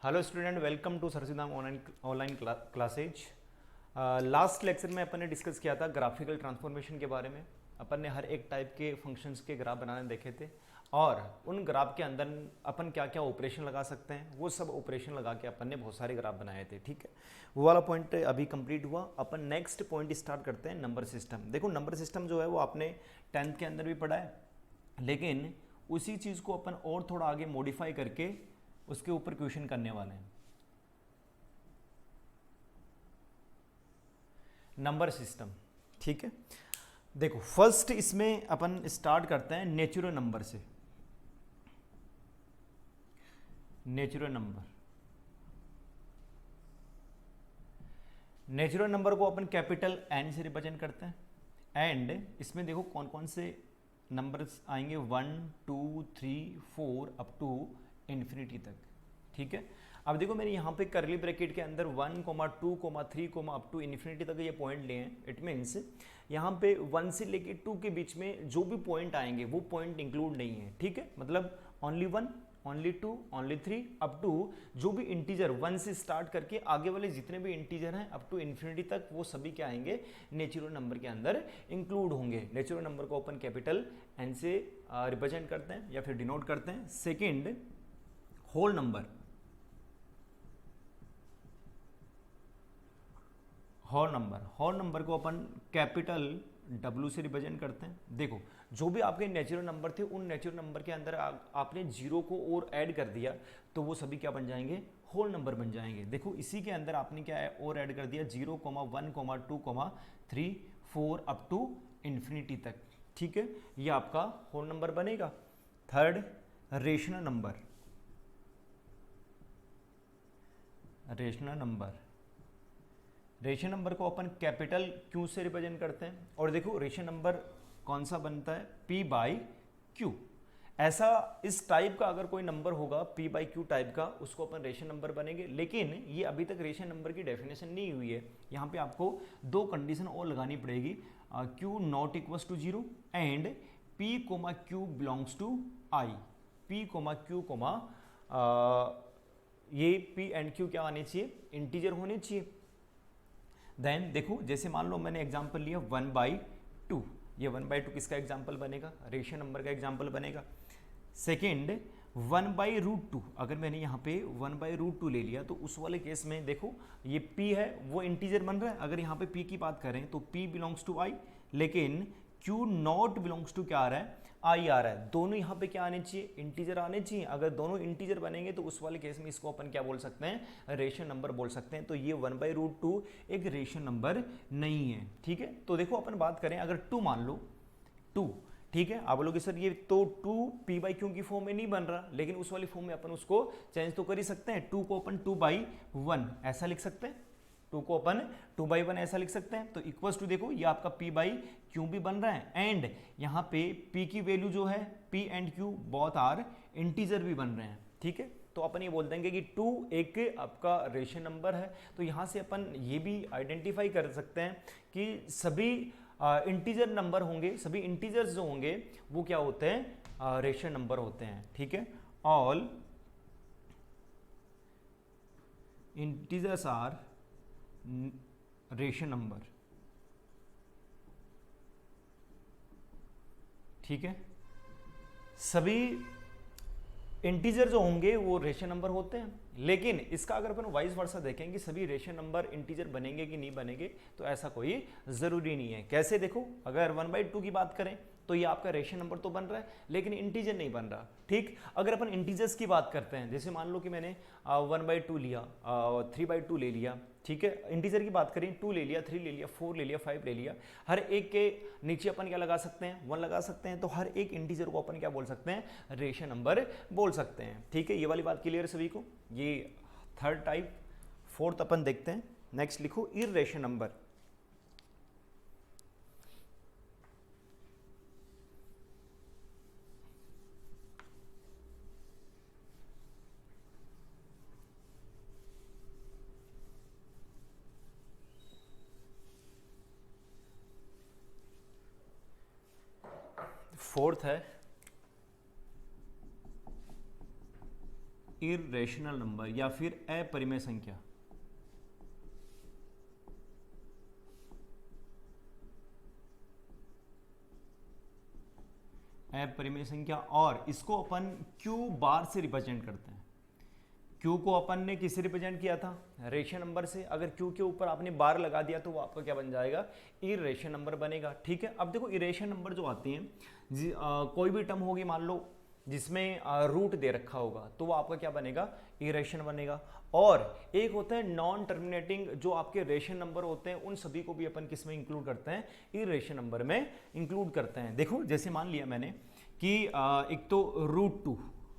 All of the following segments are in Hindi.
Hello student, welcome to Sarsidham online classes. Last lecture में अपन ने डिस्कस किया था ग्राफिकल ट्रांसफॉर्मेशन के बारे में। अपन ने हर एक टाइप के फंक्शंस के ग्राफ बनाने देखे थे और उन ग्राफ के अंदर अपन क्या क्या ऑपरेशन लगा सकते हैं वो सब ऑपरेशन लगा के अपन ने बहुत सारे ग्राफ बनाए थे। ठीक है, वो वाला पॉइंट अभी कंप्लीट हुआ। अपन नेक्स्ट पॉइंट स्टार्ट करते हैं, नंबर सिस्टम। देखो, नंबर सिस्टम जो है वो आपने 10th के अंदर भी पढ़ा है, लेकिन उसी चीज़ को अपन और थोड़ा आगे मॉडिफाई करके उसके ऊपर क्वेश्चन करने वाले हैं। नंबर सिस्टम, ठीक है। देखो, फर्स्ट इसमें अपन स्टार्ट करते हैं नेचुरल नंबर से। नेचुरल नंबर को अपन कैपिटल एन से रिप्रेजेंट करते हैं। एंड इसमें देखो कौन कौन से नंबर्स आएंगे, 1 2 3 4 अप टू इन्फिनिटी तक। ठीक है, अब देखो मैंने यहाँ पे करली ब्रैकेट के अंदर 1, 2, 3, अप टू इन्फिनिटी तक ये पॉइंट लिए हैं। इट मीन्स यहाँ पे 1 से लेके 2 के बीच में जो भी पॉइंट आएंगे वो पॉइंट इंक्लूड नहीं है। ठीक है, मतलब only 1, only 2, only 3 up to जो भी इंटीजर 1 से स्टार्ट करके आगे वाले जितने भी इंटीजर हैं अप टू इन्फिनिटी तक, वो सभी क्या आएंगे, नेचुरल नंबर के अंदर इंक्लूड होंगे। नेचुरल नंबर को अपन कैपिटल एन से रिप्रेजेंट करते हैं या फिर डिनोट करते हैं। Second, whole number. Whole number को अपन कैपिटल W से रिप्रेजेंट करते हैं। देखो, जो भी आपके नेचुरल नंबर थे उन नेचुरल नंबर के अंदर आपने जीरो को और ऐड कर दिया तो वो सभी क्या बन जाएंगे, होल नंबर बन जाएंगे। देखो, इसी के अंदर आपने क्या है और ऐड कर दिया 0, 1, 2, 3, 4 अप टू इन्फिनिटी तक। ठीक है, ये आपका होल नंबर बनेगा। Third, rational number. Rational number को अपन कैपिटल Q से रिप्रेजेंट करते हैं। और देखो, रेशनल नंबर कौन सा बनता है, P/Q। ऐसा इस टाइप का अगर कोई नंबर होगा P/Q टाइप का, उसको अपन रेशनल नंबर बनेंगे। लेकिन ये अभी तक रेशनल नंबर की डेफिनेशन नहीं हुई है। यहाँ पे आपको दो कंडीशन और लगानी पड़ेगी, Q not equals to 0 and P/Q belongs to I। P/Q, ये P एंड Q क्या आने चाहिए, इंटीजर होने चाहिए। देन देखो, जैसे मान लो मैंने एग्जांपल लिया 1/2, ये 1/2 किसका एग्जांपल बनेगा, रेशनल नंबर का एग्जांपल बनेगा। सेकेंड, 1/√2, अगर मैंने यहाँ पे 1/√2 ले लिया तो उस वाले केस में देखो ये P है वो इंटीजर बन रहा है। अगर यहाँ पे P की बात करें तो P बिलोंग्स टू I, लेकिन Q नॉट बिलोंग्स टू क्या आ रहा है, I आ रहा है। दोनों यहाँ पे क्या आने चाहिए, इंटीजर आने चाहिए। अगर दोनों इंटीजर बनेंगे तो उस वाले केस में इसको अपन क्या बोल सकते हैं, रेशनल नंबर बोल सकते हैं। तो ये 1/√2 एक रेशनल नंबर नहीं है। ठीक है, तो देखो अपन बात करें, अगर 2 मान लो, 2, ठीक है, आप बोलोगे सर ये तो 2 P/Q की फॉर्म में नहीं बन रहा, लेकिन उस वाली फॉर्म में अपन उसको चेंज तो कर ही सकते हैं। 2 को अपन 2/1 ऐसा लिख सकते हैं, 2 को अपन 2/1 ऐसा लिख सकते हैं। तो इक्वल्स टू, देखो ये आपका P/Q भी बन रहा है एंड यहाँ पे P की वैल्यू जो है, P and Q both are integer भी बन रहे हैं। ठीक है, तो अपन ये बोल देंगे कि 2 एक आपका रेशनल नंबर है। तो यहाँ से अपन ये भी आइडेंटिफाई कर सकते हैं कि सभी इंटीजर नंबर होंगे, सभी इंटीजर्स जो होंगे वो क्या होते हैं, रेशनल नंबर होते हैं। ठीक है, all integers are rational number. ठीक है, सभी इंटीजर जो होंगे वो रेशनल नंबर होते हैं। लेकिन इसका अगर अपन वाइस वर्सा देखें कि सभी रेशनल नंबर इंटीजर बनेंगे कि नहीं बनेंगे, तो ऐसा कोई जरूरी नहीं है। कैसे, देखो अगर 1/2 की बात करें तो ये आपका रेशनल नंबर तो बन रहा है लेकिन इंटीजर नहीं बन रहा। ठीक, अगर अपन इंटीजर्स की बात करते हैं, जैसे मान लो कि मैंने 1/2 लिया, 3/2 ले लिया। ठीक है, इंटीजर की बात करें, 2 ले लिया, 3 ले लिया, 4 ले लिया, 5 ले लिया। हर एक के नीचे अपन क्या लगा सकते हैं, 1 लगा सकते हैं। तो हर एक इंटीजर को अपन क्या बोल सकते हैं, रेशनल नंबर बोल सकते हैं। ठीक है, ये वाली बात क्लियर है सभी को। ये थर्ड टाइप। फोर्थ अपन देखते हैं, नेक्स्ट लिखो इर्रेशनल नंबर। फोर्थ है इरेशनल नंबर या फिर अपरिमेय संख्या, अपरिमेय संख्या, और इसको अपन क्यू बार से रिप्रेजेंट करते हैं। क्यू को अपन ने किससे रिप्रेजेंट किया था? रेशन नंबर से। अगर क्यू के ऊपर आपने बार लगा दिया तो वो आपका क्या बन जाएगा? इरेशन नंबर बनेगा। ठीक है, अब देखो इरेशन नंबर जो आती हैं, कोई भी टर्म होगी मान लो जिसमें रूट दे रखा होगा तो वो आपका क्या बनेगा? इरेशन बनेगा। और एक होता है नॉन टर्मिनेटिंग, जो आपके रेशन नंबर होते हैं उन सभी को भी अपन किस में इंक्लूड करते हैं? इरेशन नंबर में इंक्लूड करते हैं। देखो जैसे मान लिया मैंने कि एक तो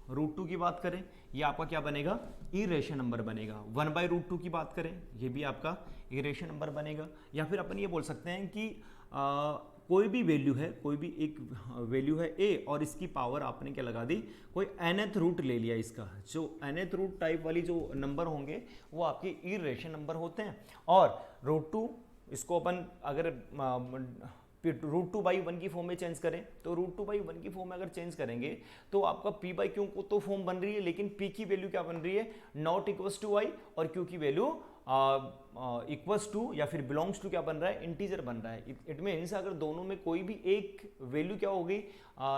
रूट टू की बात करें, ये आपका क्या बनेगा? इरेशन नंबर बनेगा। 1/√2 की बात करें, ये भी आपका इरेशन नंबर बनेगा। या फिर अपन ये बोल सकते हैं कि कोई भी वैल्यू है, कोई भी एक वैल्यू है a और इसकी पावर आपने क्या लगा दी? कोई nth रूट ले लिया इसका। जो nth रूट टाइप वाली जो नंबर होंगे वो आपके इरेशन नंबर होते हैं। और √2 इसको अपन अगर √2/1 की फॉर्म में चेंज करें तो √2/1 की फॉर्म में अगर चेंज करेंगे तो आपका p/q को तो फॉर्म बन रही है, लेकिन p की वैल्यू क्या बन रही है? नॉट इक्वल्स टू y, और q की वैल्यू इक्वल्स टू या फिर बिलोंग्स टू क्या बन रहा है? इंटीजर बन रहा है। इट मीन्स अगर दोनों में कोई भी एक वैल्यू क्या होगी?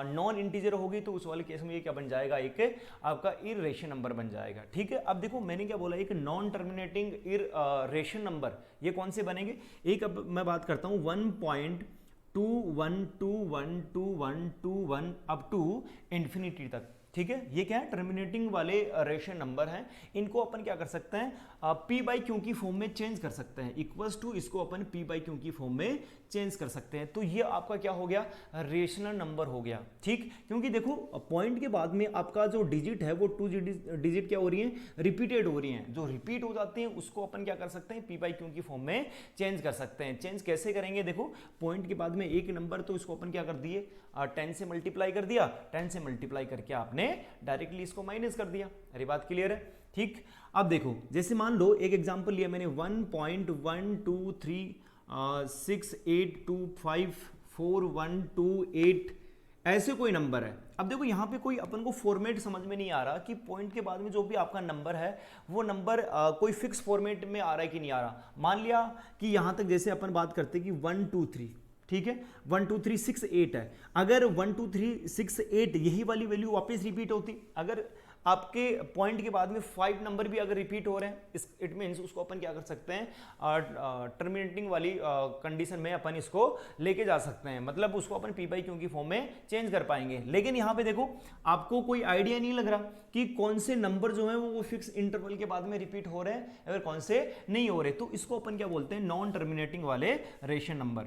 नॉन इंटीजर होगी, तो उस वाले केस में ये क्या बन जाएगा? एक आपका इरेशन नंबर बन जाएगा। ठीक है, अब देखो मैंने क्या बोला, एक नॉन टर्मिनेटिंग इरेशन नंबर, ये कौन से बनेंगे? एक अब मैं बात करता हूँ 1.21212121 अप टू इंफिनिटी तक। ठीक है, ये क्या है? टर्मिनेटिंग वाले रेशन नंबर हैं। इनको अपन क्या कर सकते हैं? p/q की फॉर्म में चेंज कर सकते हैं। इक्वल्स टू इसको अपन p/q की फॉर्म में चेंज कर सकते हैं। तो ये आपका क्या हो गया? रेशनल नंबर हो गया। ठीक, क्योंकि देखो पॉइंट के बाद में आपका जो डिजिट है वो 2 डिजिट क्या हो रही है? रिपीटेड हो रही हैं। जो रिपीट हो जाती हैं उसको अपन क्या कर सकते हैं? p/q की फॉर्म में चेंज कर सकते हैं। चेंज कैसे करेंगे? देखो पॉइंट के बाद में एक नंबर, तो इसको अपन क्या कर दिए? 10 से मल्टीप्लाई कर दिया। 10 से मल्टीप्लाई करके आपने डायरेक्टली इसको माइनस कर दिया। अरे बात क्लियर है? ठीक, अब देखो जैसे मान लो एक एग्जांपल लिया मैंने 1.12368254128, ऐसे कोई नंबर है। अब देखो यहाँ पे कोई अपन को फॉर्मेट समझ में नहीं आ रहा कि पॉइंट के बाद में जो भी आपका नंबर है वो नंबर कोई फिक्स फॉर्मेट में आ रहा है कि नहीं आ रहा। मान लिया कि यहाँ तक जैसे अपन बात करते हैं कि 1 2 3, ठीक है, 1 2 3 6 8 है। अगर 1 2 3 6 8 यही वाली वैल्यू वापस रिपीट होती, अगर आपके पॉइंट के बाद में 5 नंबर भी अगर रिपीट हो रहे हैं, इट मीन्स उसको अपन क्या कर सकते हैं? टर्मिनेटिंग वाली कंडीशन में अपन इसको लेके जा सकते हैं। मतलब उसको अपन p/q की फॉर्म में चेंज कर पाएंगे। लेकिन यहाँ पे देखो आपको कोई आइडिया नहीं लग रहा कि कौन से नंबर जो है वो फिक्स इंटरवल के बाद में रिपीट हो रहे हैं, अगर कौन से नहीं हो रहे, तो इसको अपन क्या बोलते हैं? नॉन टर्मिनेटिंग वाले रेशन नंबर।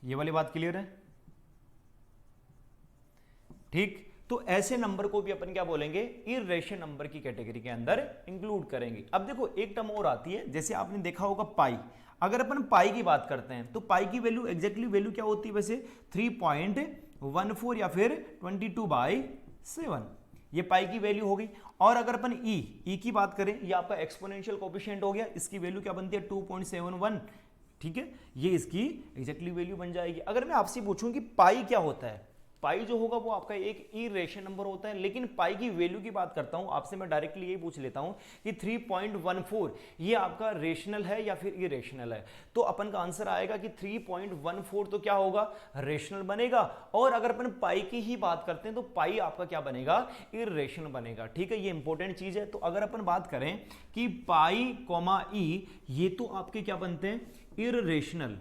ये वाली बात क्लियर है? ठीक, तो ऐसे नंबर को भी अपन क्या बोलेंगे? इरेशन नंबर की कैटेगरी के अंदर इंक्लूड करेंगे। अब देखो एक टर्म और आती है, जैसे आपने देखा होगा पाई। अगर अपन पाई की बात करते हैं तो पाई की वैल्यू एग्जैक्टली वैल्यू क्या होती है वैसे? 3.14 या फिर 22/7, ये पाई की वैल्यू हो गई। और अगर अपन ई की बात करें, ये आपका एक्सपोनेंशियल कोएफिशिएंट हो गया, इसकी वैल्यू क्या बनती है? 2.71। ठीक है, ये इसकी एग्जैक्टली वैल्यू बन जाएगी। अगर मैं आपसे पूछूं कि पाई क्या होता है, पाई जो होगा वो आपका एक इरेशन नंबर होता है। लेकिन पाई की वैल्यू की बात करता हूं आपसे, मैं डायरेक्टली यही पूछ लेता हूं कि 3.14 ये आपका रेशनल है या फिर इरेशनल है? तो अपन का आंसर आएगा कि 3.14 तो क्या होगा? रेशनल बनेगा। और अगर अपन पाई की ही बात करते हैं तो पाई आपका क्या बनेगा? इरेशनल बनेगा। ठीक है, ये इंपॉर्टेंट चीज है। तो अगर अपन बात करें कि पाई कॉमा ई, ये तो आपके क्या बनते हैं? इरेशनल,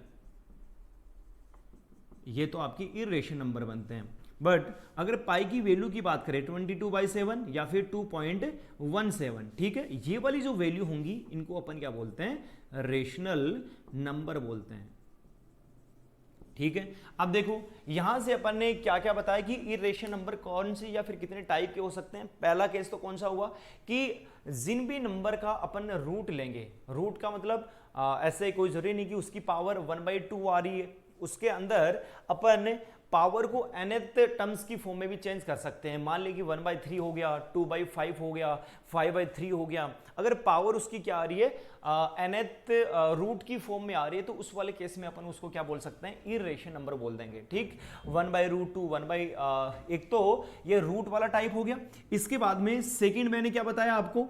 ये तो आपकी इरेशन नंबर बनते हैं। बट अगर पाई की वैल्यू की बात करें 22/7 या फिर 2.17, ठीक है, ये वाली जो वैल्यू होंगी इनको अपन क्या बोलते हैं? रेशनल नंबर बोलते हैं। ठीक है, अब देखो यहां से अपन ने क्या क्या बताया कि इरेशन नंबर कौन से या फिर कितने टाइप के हो सकते हैं। पहला केस तो कौन सा हुआ कि जिन भी नंबर का अपन रूट लेंगे, रूट का मतलब ऐसे कोई जरूरी नहीं कि उसकी पावर 1/2 आ रही है, उसके अंदर अपन पावर को nth टर्म्स की फॉर्म में भी चेंज कर सकते हैं। मान लीजिए 1/3 हो गया, 2/5 हो गया, 5/3 हो गया। अगर पावर उसकी क्या आ रही है, nth रूट की फॉर्म में आ रही है, तो उस वाले केस में अपन उसको क्या बोल सकते हैं, इरेशनल नंबर बोल देंगे। ठीक, 1/√2 एक तो ये रूट वाला टाइप हो गया। इसके बाद में सेकंड मैंने क्या बताया आपको,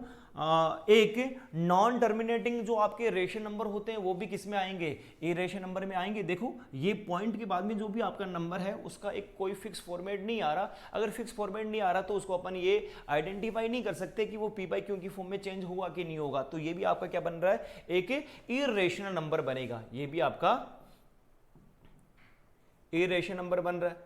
एक नॉन टर्मिनेटिंग जो आपके रेशन नंबर होते हैं वो भी किस में आएंगे, इरेशनल नंबर में आएंगे। देखो ये पॉइंट के बाद में जो भी आपका नंबर है उसका एक कोई फिक्स फॉर्मेट नहीं आ रहा। अगर फिक्स फॉर्मेट नहीं आ रहा तो उसको अपन ये आइडेंटिफाई नहीं कर सकते कि वो p/q की फॉर्म में चेंज हुआ कि नहीं होगा। तो ये भी आपका क्या बन रहा है, एक इरेशनल नंबर बनेगा। ये भी आपका इरेशनल नंबर बन रहा है।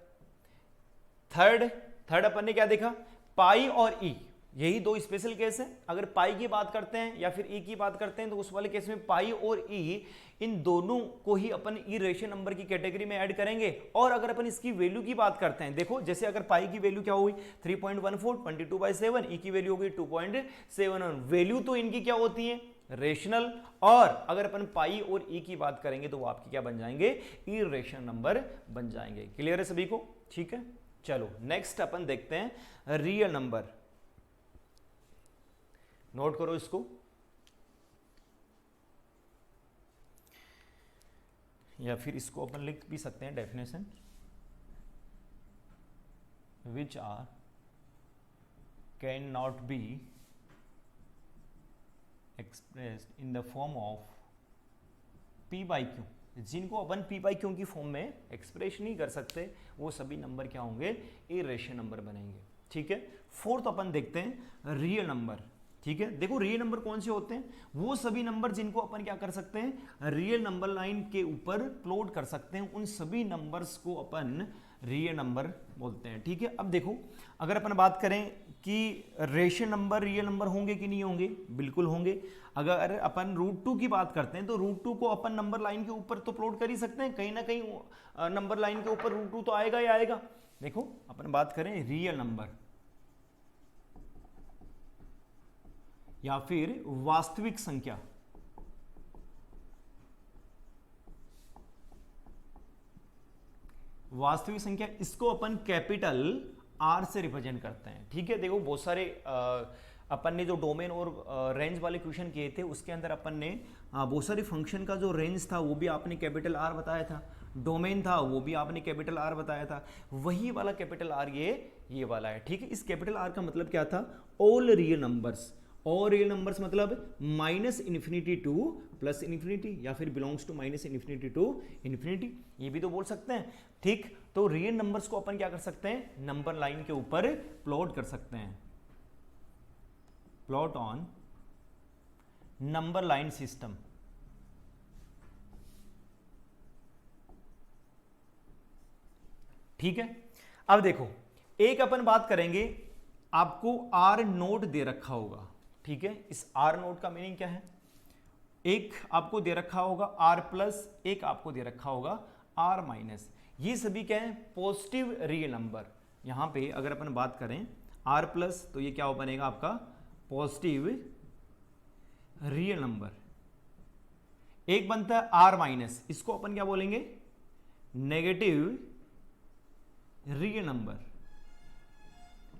थर्ड अपन ने क्या देखा, पाई और ई, यही दो स्पेशल केस है। अगर पाई की बात करते हैं या फिर ई की बात करते हैं तो उस वाले केस में पाई और ई, इन दोनों को ही अपन इरेशनल नंबर की कैटेगरी में ऐड करेंगे। और अगर अपन इसकी वैल्यू की बात करते हैं, देखो जैसे अगर पाई की वैल्यू क्या हुई 3.14, 22/7, ई की वैल्यू होगी 2.71। वैल्यू तो इनकी क्या होती है, रेशनल। और अगर अपन पाई और ई की बात करेंगे तो वो आपकी क्या बन जाएंगे, इरेशनल नंबर बन जाएंगे। क्लियर है सभी को? ठीक है, चलो नेक्स्ट अपन देखते हैं रियल नंबर। नोट करो इसको, या फिर इसको अपन लिख भी सकते हैं definition, which are can not be expressed in the form of p/q। जिनको अपन p/q की फॉर्म में एक्सप्रेस नहीं कर सकते वो सभी नंबर क्या होंगे, इरेशनल नंबर बनेंगे। ठीक है, फोर्थ अपन देखते हैं रियल नंबर। ठीक है, देखो रियल नंबर कौन से होते हैं, वो सभी नंबर जिनको अपन क्या कर सकते हैं, रियल नंबर लाइन के ऊपर प्लॉट कर सकते हैं, उन सभी नंबर्स को अपन रियल नंबर बोलते हैं। ठीक है, अब देखो अगर अपन बात करें कि रेशनल नंबर रियल नंबर होंगे कि नहीं होंगे, बिल्कुल होंगे। अगर अपन √2 की बात करते हैं तो √2 को अपन नंबर लाइन के ऊपर तो प्लॉट कर ही सकते हैं, कहीं ना कहीं नंबर लाइन के ऊपर √2 तो आएगा ही आएगा। देखो अपन बात करें रियल नंबर या फिर वास्तविक संख्या, वास्तविक संख्या, इसको अपन कैपिटल R से रिप्रेजेंट करते हैं। ठीक है, देखो बहुत सारे अपन ने जो डोमेन और रेंज वाले क्वेश्चन किए थे उसके अंदर अपन ने बहुत सारे फंक्शन का जो रेंज था वो भी आपने कैपिटल R बताया था, डोमेन था वो भी आपने कैपिटल R बताया था। वही वाला कैपिटल R ये वाला है। ठीक है, इस कैपिटल R का मतलब क्या था, ऑल रियल नंबर्स। और रियल नंबर्स मतलब -∞ टू +∞, या फिर बिलोंग्स टू -∞ टू ∞, ये भी तो बोल सकते हैं। ठीक, तो रियल नंबर्स को अपन क्या कर सकते हैं, नंबर लाइन के ऊपर प्लॉट कर सकते हैं, plot on number line system. ठीक है, अब देखो एक अपन बात करेंगे, आपको R नोट दे रखा होगा। ठीक है, इस R नोट का मीनिंग क्या है, एक आपको दे रखा होगा R+, एक आपको दे रखा होगा R-। ये सभी क्या है, पॉजिटिव रियल नंबर। यहां पे अगर अपन बात करें R+ तो ये क्या बनेगा आपका, पॉजिटिव रियल नंबर। एक बनता है R-, इसको अपन क्या बोलेंगे, नेगेटिव रियल नंबर।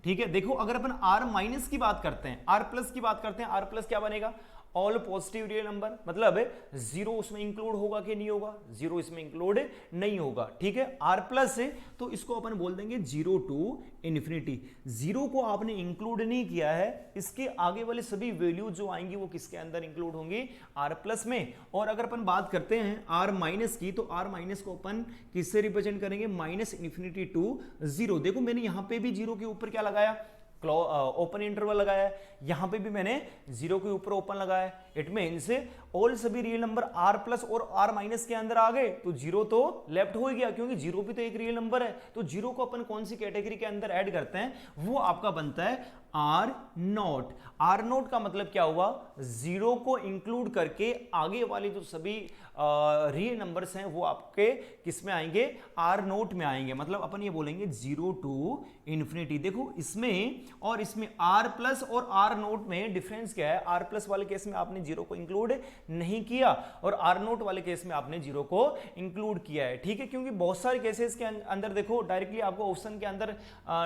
ठीक है, देखो अगर अपन R- की बात करते हैं, R+ की बात करते हैं, R+ क्या बनेगा, ऑल पॉजिटिव रियल नंबर, मतलब जीरो उसमें इंक्लूड होगा कि नहीं होगा, जीरो इसमें इंक्लूड नहीं होगा। ठीक है, R+ है तो इसको अपन बोल देंगे 0 टू इन्फिनिटी। जीरो को आपने इंक्लूड नहीं किया है, इसके आगे वाले सभी वैल्यू जो आएंगी वो किसके अंदर इंक्लूड होंगी, R+ में। और अगर अपन बात करते हैं R- की, तो R- को अपन किससे रिप्रेजेंट करेंगे, -∞ टू 0। देखो मैंने यहां पे भी 0 के ऊपर क्या लगाया, ओपन इंटरवल लगाया है, यहां पे भी मैंने 0 के ऊपर ओपन लगाया है। इट मींस ऑल सभी रियल नंबर R+ और R- के अंदर आ गए, तो 0 तो लेफ्ट हो गया, क्योंकि 0 भी तो एक रियल नंबर है। तो 0 को अपन कौन सी कैटेगरी के अंदर ऐड करते हैं, वो आपका बनता है आर नोट। आर नोट का मतलब क्या हुआ, जीरो को इंक्लूड करके आगे वाले जो सभी रियल नंबर्स हैं वो आपके किस में आएंगे, आर नोट में आएंगे। मतलब अपन ये बोलेंगे 0 टू इन्फिनिटी। देखो इसमें और इसमें आर प्लस और आर नोट में डिफरेंस क्या है, आर प्लस वाले केस में आपने जीरो को इंक्लूड नहीं किया और आर नोट वाले केस में आपने जीरो को इंक्लूड किया है, ठीक है। क्योंकि बहुत सारे केसेस के अंदर देखो डायरेक्टली आपको ऑप्शन के अंदर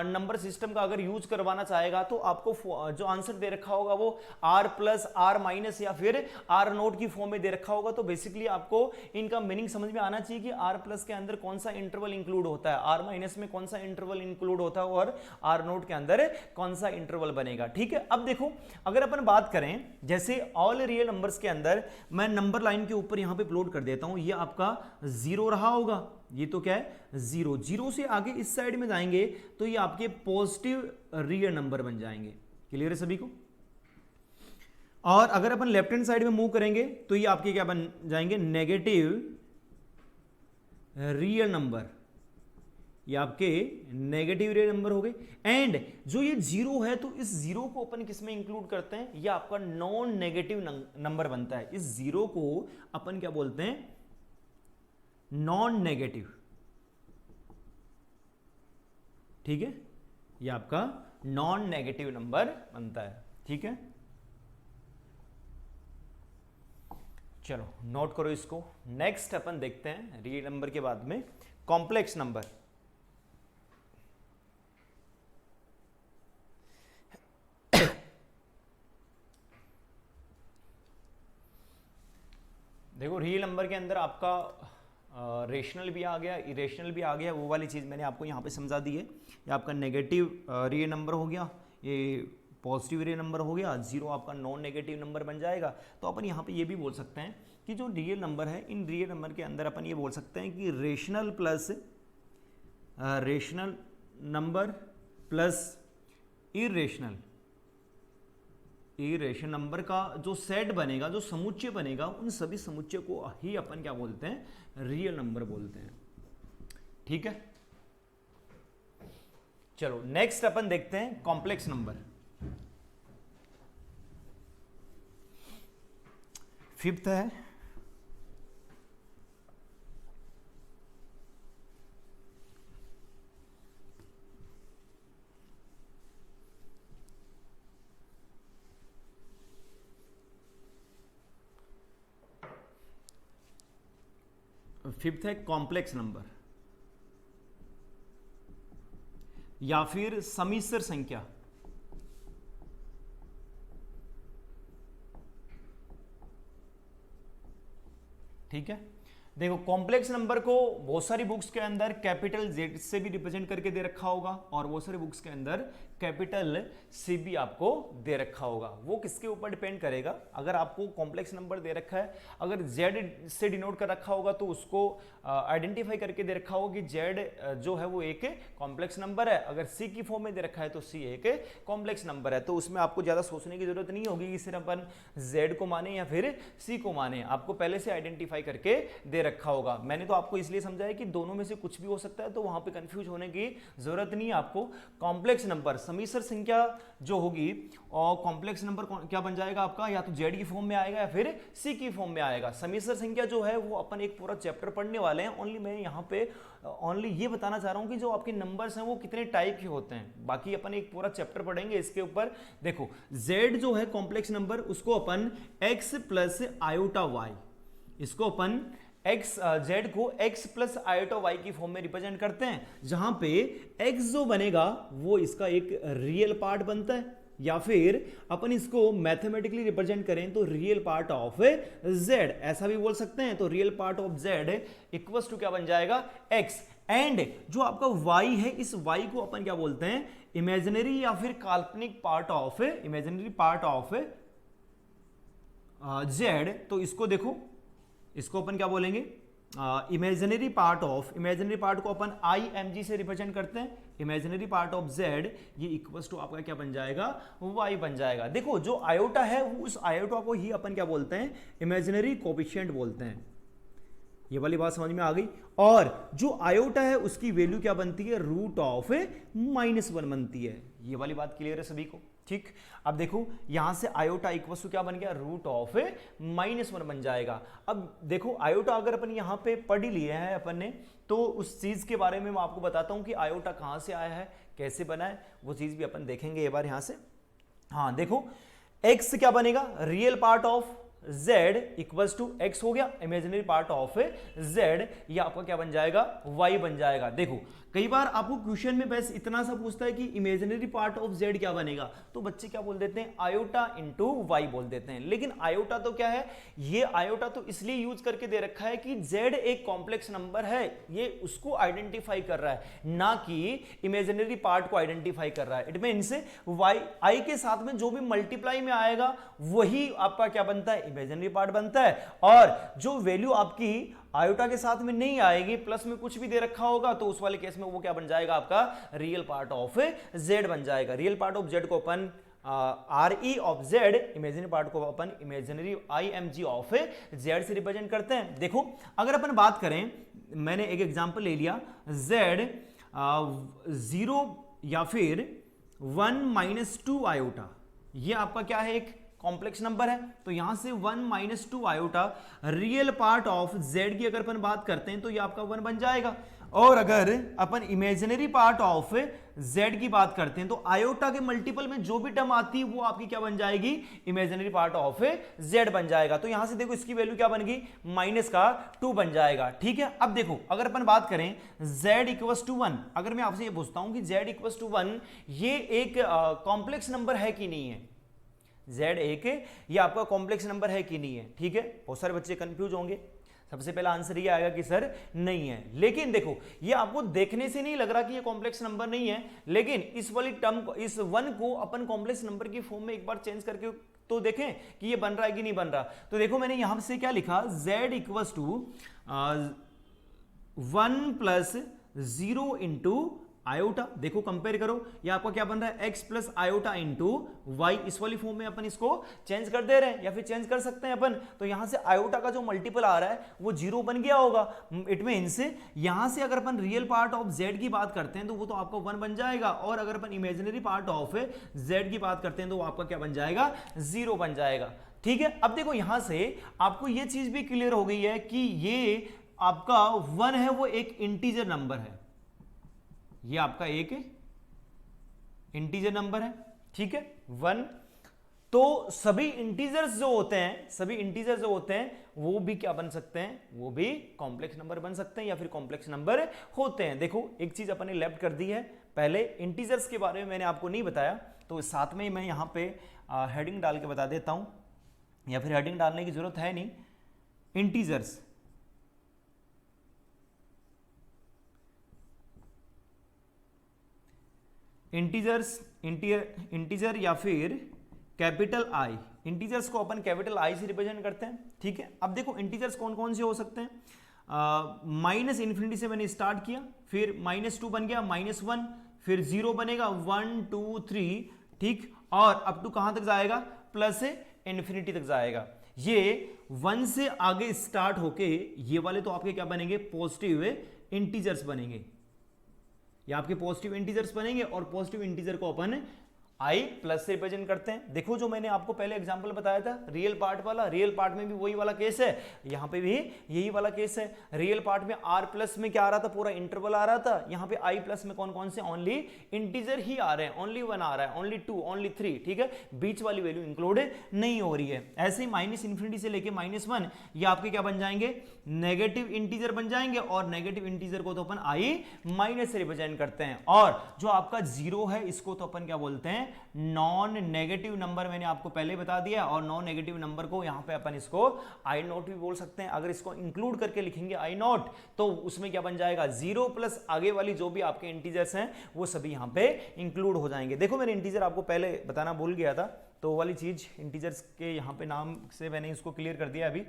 नंबर सिस्टम का अगर यूज करवाना चाहेगा तो आपको जो आंसर दे रखा होगा वो आर प्लस आर माइनस या फिर आर नोट की फॉर्म में दे रखा होगा। तो बेसिकली आपको इनका मीनिंग समझ में आना चाहिए कि आर प्लस के अंदर कौन सा इंटरवल इंक्लूड होता है, आर माइनस में कौन सा इंटरवल इंक्लूड होता है और आर नोट के अंदर कौन सा इंटरवल बनेगा, ठीक है। अब देखो अगर अपन बात करें जैसे ऑल रियल नंबर्स के अंदर, मैं नंबर लाइन के ऊपर यहां पे प्लॉट कर देता हूं, ये आपका जीरो रहा होगा, ये तो क्या है जीरो। जीरो से आगे इस साइड में जाएंगे तो ये आपके पॉजिटिव रियल नंबर बन जाएंगे। क्लियर है सभी को। और अगर अपन लेफ्ट हैंड साइड में मूव करेंगे तो ये आपके क्या बन जाएंगे, नेगेटिव रियल नंबर। ये आपके नेगेटिव रियल नंबर हो गए। एंड जो ये जीरो है तो इस जीरो को अपन किस में इंक्लूड करते हैं, ये आपका नॉन नेगेटिव नंबर बनता है। इस जीरो को अपन क्या बोलते हैं, नॉन नेगेटिव, ठीक है। ये आपका नॉन नेगेटिव नंबर बनता है, ठीक है। चलो नोट करो इसको। नेक्स्ट अपन देखते हैं रियल नंबर के बाद में कॉम्प्लेक्स नंबर। देखो रियल नंबर के अंदर आपका रेशनल भी आ गया, इरेशनल भी आ गया, वो वाली चीज़ मैंने आपको यहाँ पे समझा दी है। ये आपका नेगेटिव रियल नंबर हो गया, ये पॉजिटिव रियल नंबर हो गया, जीरो आपका नॉन नेगेटिव नंबर बन जाएगा। तो अपन यहाँ पे ये भी बोल सकते हैं कि जो रियल नंबर है, इन रियल नंबर के अंदर अपन ये बोल सकते हैं कि rational plus rational number plus irrational irrational number का जो सेट बनेगा, जो समुच्चय बनेगा, उन सभी समुच्चय को ही अपन क्या बोलते हैं, रियल नंबर बोलते हैं, ठीक है। चलो नेक्स्ट अपन देखते हैं कॉम्प्लेक्स नंबर। फिफ्थ है कॉम्प्लेक्स नंबर या फिर समिश्र संख्या। ठीक है, देखो कॉम्प्लेक्स नंबर को बहुत सारी बुक्स के अंदर कैपिटल जेड से भी रिप्रेजेंट करके दे रखा होगा और बहुत सारी बुक्स के अंदर कैपिटल सी भी आपको दे रखा होगा। वो किसके ऊपर डिपेंड करेगा, अगर आपको कॉम्प्लेक्स नंबर दे रखा है, अगर जेड से डिनोट कर रखा होगा तो उसको आइडेंटिफाई करके दे रखा होगा कि जेड जो है वो एक कॉम्प्लेक्स नंबर है। अगर सी की फॉर्म में दे रखा है तो सी एक कॉम्प्लेक्स नंबर है। तो उसमें आपको ज्यादा सोचने की जरूरत नहीं होगी कि सिर्फ अपन जेड को माने या फिर सी को माने, आपको पहले से आइडेंटिफाई करके दे रखा होगा। मैंने तो आपको इसलिए समझाया कि दोनों में से कुछ भी हो सकता है, तो वहां पे कंफ्यूज होने की जरूरत नहीं है आपको। कॉम्प्लेक्स नंबर समिश्र संख्या जो होगी और कॉम्प्लेक्स नंबर क्या बन जाएगा आपका, या तो जेड की फॉर्म में आएगा या फिर सी की फॉर्म में आएगा। समिश्र संख्या जो है वो अपन एक पूरा चैप्टर पढ़ने वाले हैं। ओनली मैं यहाँ पे ओनली ये बताना चाह रहा हूँ कि जो आपके नंबर्स हैं वो कितने टाइप के होते हैं, बाकी अपन एक पूरा चैप्टर पढ़ेंगे इसके ऊपर। देखो जेड जो है कॉम्प्लेक्स नंबर, उसको अपन एक्स प्लस आयोटा वाई, इसको अपन एक्स जेड को x प्लस आयोटा वाई की फॉर्म में रिप्रेजेंट करते हैं, जहां पे x जो बनेगा वो इसका एक रियल पार्ट बनता है, या फिर अपन इसको मैथमेटिकली रिप्रेजेंट करें तो रियल पार्ट ऑफ z, ऐसा भी बोल सकते हैं। तो real part of z equals to क्या बन जाएगा, x। एंड जो आपका y है, इस y को अपन क्या बोलते हैं, इमेजिनरी या फिर काल्पनिक part of imaginary part of z। तो इसको देखो, इसको अपन क्या बोलेंगे, imaginary part of, imaginary part को अपन आई एम जी से रिप्रेजेंट करते हैं। इमेजिनरी पार्ट ऑफ जेड ये इक्वल्स टू आपका क्या बन जाएगा, वाई बन जाएगा। देखो जो आयोटा है वो, उस आयोटा को ही अपन क्या बोलते हैं, इमेजिनरी कोफिशिएंट बोलते हैं। ये वाली बात समझ में आ गई। और जो आयोटा है उसकी वैल्यू क्या बनती है, रूट ऑफ -1 बनती है। ये वाली बात क्लियर है सभी को, ठीक। अब देखो यहां से आयोटा इक्वल टू क्या बन गया, रूट ऑफ -1 बन जाएगा। अब देखो आयोटा अगर अपन यहां पे पढ़ ही लिए हैं अपन ने, तो उस चीज के बारे में मैं आपको बताता हूं कि आयोटा कहां से आया है, कैसे बना है, वो चीज भी अपन देखेंगे एक बार यहां से। हाँ देखो x क्या बनेगा, real part of z equals to x हो गया, इमेजिनरी पार्ट ऑफ z, ये आपका क्या बन जाएगा, y बन जाएगा। देखो कई बार आपको क्वेश्चन में बस इतना सा पूछता है कि इमेजिनरी पार्ट ऑफ z क्या बनेगा, तो बच्चे क्या बोल देते हैं, आयोटा इंटू वाई बोल देते हैं। लेकिन आयोटा तो क्या है, ये आयोटा तो इसलिए यूज करके दे रखा है कि z एक कॉम्प्लेक्स नंबर है, ये उसको आइडेंटिफाई कर रहा है, ना कि इमेजिनरी पार्ट को आइडेंटिफाई कर रहा है। इट मीन्स वाई आई के साथ में जो भी मल्टीप्लाई में आएगा वही आपका क्या बनता है, इमेजिनरी पार्ट बनता है। और जो वैल्यू आपकी आयोटा के साथ में नहीं आएगी, प्लस में कुछ भी दे रखा होगा, तो उस वाले केस में वो क्या बन जाएगा, आपका रियल पार्ट ऑफ z बन जाएगा। रियल पार्ट ऑफ z को अपन RE of z, imaginary part को अपन इमेजिनरी IMG ऑफ z से रिप्रेजेंट करते हैं। देखो अगर अपन बात करें, मैंने एक एग्जांपल ले लिया, z 0 या फिर 1 - 2 आयोटा, ये आपका क्या है, एक कॉम्प्लेक्स नंबर है, तो यहां से 1 - 2 iota real part of z की अगर अपन बात करते हैं तो ये आपका 1 बन जाएगा। और अगर अपन इमेजिनरी पार्ट ऑफ z की बात करते हैं तो आयोटा के मल्टीपल में जो भी टर्म आती है वो आपकी क्या बन जाएगी, इमेजिनरी पार्ट ऑफ z बन जाएगा। तो यहां से देखो इसकी वैल्यू क्या बन गई, -2 बन जाएगा, ठीक है। अब देखो अगर अपन बात करें z = 1, अगर मैं आपसे ये पूछता हूं कि z = 1 ये एक कॉम्प्लेक्स नंबर है कि नहीं है, z एक ये आपका कॉम्प्लेक्स नंबर है कि नहीं है, ठीक है। बहुत सारे बच्चे कंफ्यूज होंगे, सबसे पहला आंसर ये आएगा कि सर नहीं है। लेकिन देखो ये आपको देखने से नहीं लग रहा कि ये कॉम्प्लेक्स नंबर नहीं है, लेकिन इस वाली टर्म को, इस 1 को अपन कॉम्प्लेक्स नंबर की फॉर्म में एक बार चेंज करके तो देखें कि ये बन रहा है कि नहीं बन रहा। तो देखो मैंने यहां से क्या लिखा, z = 1 + 0 इंटू आयोटा। देखो कंपेयर करो, ये आपका क्या बन रहा है, x + आयोटा इंटू वाई। इस वाली फॉर्म में अपन इसको चेंज कर दे रहे हैं, या फिर चेंज कर सकते हैं अपन। तो यहां से आयोटा का जो मल्टीपल आ रहा है वो 0 बन गया होगा। इट मींस यहां से अगर अपन रियल पार्ट ऑफ z की बात करते हैं तो वो तो आपका 1 बन जाएगा, और अगर अपन इमेजिनरी पार्ट ऑफ z की बात करते हैं तो वो आपका क्या बन जाएगा, 0 बन जाएगा, ठीक है। अब देखो यहां से आपको ये चीज भी क्लियर हो गई है कि ये आपका 1 है वो एक इंटीजर नंबर है, ये आपका एक इंटीजर नंबर है, ठीक है 1। तो सभी इंटीजर्स जो होते हैं वो भी क्या बन सकते हैं, वो भी कॉम्प्लेक्स नंबर बन सकते हैं या फिर कॉम्प्लेक्स नंबर होते हैं। देखो एक चीज अपन ने लेफ्ट कर दी है, पहले इंटीजर्स के बारे में मैंने आपको नहीं बताया, तो साथ में मैं यहां पे हेडिंग डाल के बता देता हूं, या फिर हेडिंग डालने की जरूरत है नहीं। इंटीजर्स, इंटीजर या फिर कैपिटल आई, इंटीजर्स को अपन कैपिटल आई से रिप्रेजेंट करते हैं, ठीक है। अब देखो इंटीजर्स कौन कौन से हो सकते हैं, -∞ से मैंने स्टार्ट किया, फिर -2 बन गया, -1, फिर 0 बनेगा, 1 2 3, ठीक, और अप टू कहां तक जाएगा, +∞ तक जाएगा। ये 1 से आगे स्टार्ट होके ये वाले तो आपके क्या बनेंगे, पॉजिटिव इंटीजर्स बनेंगे, ये आपके पॉजिटिव इंटीजर्स बनेंगे, और पॉजिटिव इंटीजर को अपन i प्लस से रिप्रेजेंट करते हैं। देखो जो मैंने आपको पहले एग्जांपल बताया था रियल पार्ट वाला, रियल पार्ट में भी वही वाला केस है, यहाँ पे भी यही वाला केस है। रियल पार्ट में r प्लस में क्या आ रहा था, पूरा इंटरवल आ रहा था, यहाँ पे i प्लस में कौन कौन से ओनली इंटीजर ही आ रहे हैं, ओनली 1 आ रहा है, ओनली 2, ओनली 3, ठीक है, बीच वाली वैल्यू इंक्लूड नहीं हो रही है। ऐसे ही -∞ से लेके -1 ये आपके क्या बन जाएंगे, नेगेटिव इंटीजर बन जाएंगे, और नेगेटिव इंटीजर को तो अपन i- से रिप्रेजेंट करते हैं। और जो आपका 0 है इसको तो अपन क्या बोलते हैं, नॉन नेगेटिव नंबर, मैंने आपको पहले बता दिया। और नॉन नेगेटिव नंबर को यहां पे अपन इसको i0 भी बोल सकते हैं। अगर इसको इंक्लूड करके लिखेंगे i0 तो उसमें क्या बन जाएगा, 0 प्लस आगे वाली जो भी आपके इंटीजर्स हैं वो सभी यहां पे इंक्लूड हो जाएंगे। देखो मैंने इंटीजर आपको पहले बताना भूल गया था, तो वाली चीज इंटीजर्स के यहां पे नाम से मैंने इसको क्लियर कर दिया अभी।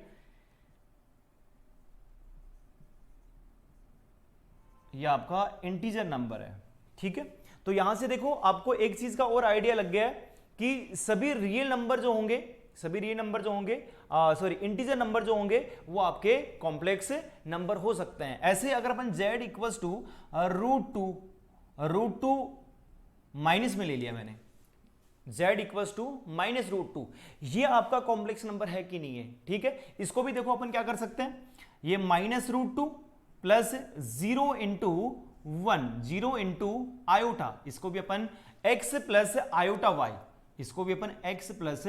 ये आपका इंटीजर नंबर है, ठीक है। तो यहां से देखो आपको एक चीज का और आइडिया लग गया है कि सभी रियल नंबर जो होंगे, इंटीजर नंबर जो होंगे वो आपके कॉम्प्लेक्स नंबर हो सकते हैं। ऐसे अगर अपन z = √2 माइनस में ले लिया मैंने, z equals to minus root two, ये आपका कॉम्प्लेक्स नंबर है कि नहीं है, ठीक है। इसको भी देखो अपन क्या कर सकते हैं, ये minus root two plus 0 into 1, 0 into iota, इसको भी अपन x प्लस आयोटा y, इसको भी अपन x प्लस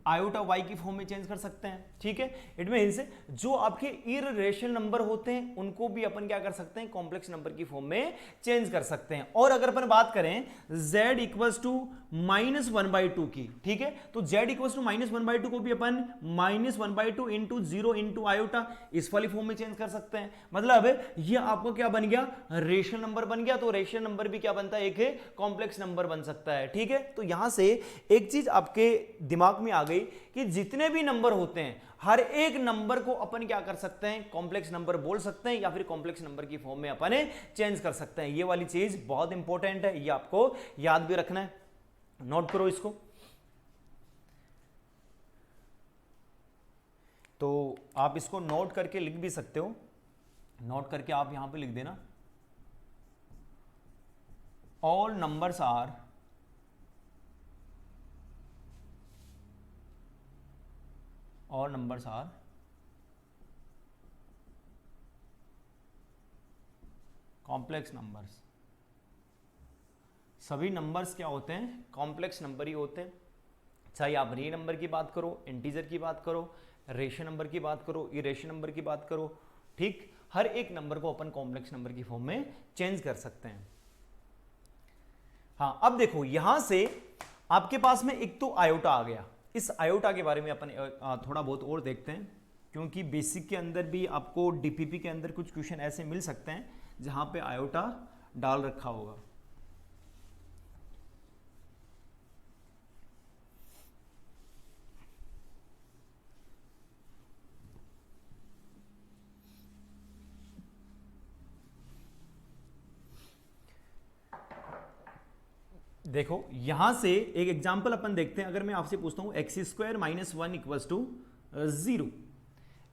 आयोटा y की फॉर्म में चेंज कर सकते हैं, ठीक है। इट मींस जो आपके इररेशनल नंबर होते हैं उनको भी अपन क्या कर सकते हैं, कॉम्प्लेक्स नंबर की फॉर्म में चेंज कर सकते हैं। और अगर अपन बात करें z इक्वल्स टू माइनस 1/2 की, ठीक है, तो z इक्वल्स टू माइनस 1/2 को भी अपन माइनस 1/2 इंटू 0 इंटू आयोटा इस वाली फॉर्म में चेंज कर सकते हैं। मतलब ये आपको क्या बन गया, रेशनल नंबर बन गया। तो रेशनल नंबर भी क्या बनता है, एक कॉम्प्लेक्स नंबर बन सकता है, ठीक है। तो यहां से एक चीज आपके दिमाग में आ गई कि जितने भी नंबर होते हैं हर एक नंबर को अपन क्या कर सकते हैं, कॉम्प्लेक्स नंबर बोल सकते हैं या फिर कॉम्प्लेक्स नंबर की फॉर्म में अपन चेंज कर सकते हैं। ये वाली चीज बहुत इंपॉर्टेंट है, ये आपको याद भी रखना है, नोट करो इसको। तो आप इसको नोट करके लिख भी सकते हो, नोट करके आप यहां पे लिख देना, all numbers are complex numbers. सभी नंबर्स क्या होते हैं, कॉम्प्लेक्स नंबर ही होते हैं। चाहे आप रियल नंबर की बात करो, इंटीजर की बात करो, रेशनल नंबर की बात करो, इरेशनल नंबर की बात करो, ठीक, हर एक नंबर को अपन कॉम्प्लेक्स नंबर की फॉर्म में चेंज कर सकते हैं। हाँ, अब देखो यहां से आपके पास में एक तो आयोटा आ गया। इस आयोटा के बारे में अपन थोड़ा बहुत और देखते हैं, क्योंकि बेसिक के अंदर भी आपको डीपीपी के अंदर कुछ क्वेश्चन ऐसे मिल सकते हैं जहां पे आयोटा डाल रखा होगा। देखो यहां से एक एग्जांपल अपन देखते हैं। अगर मैं आपसे पूछता हूं X square minus 1 equals to 0,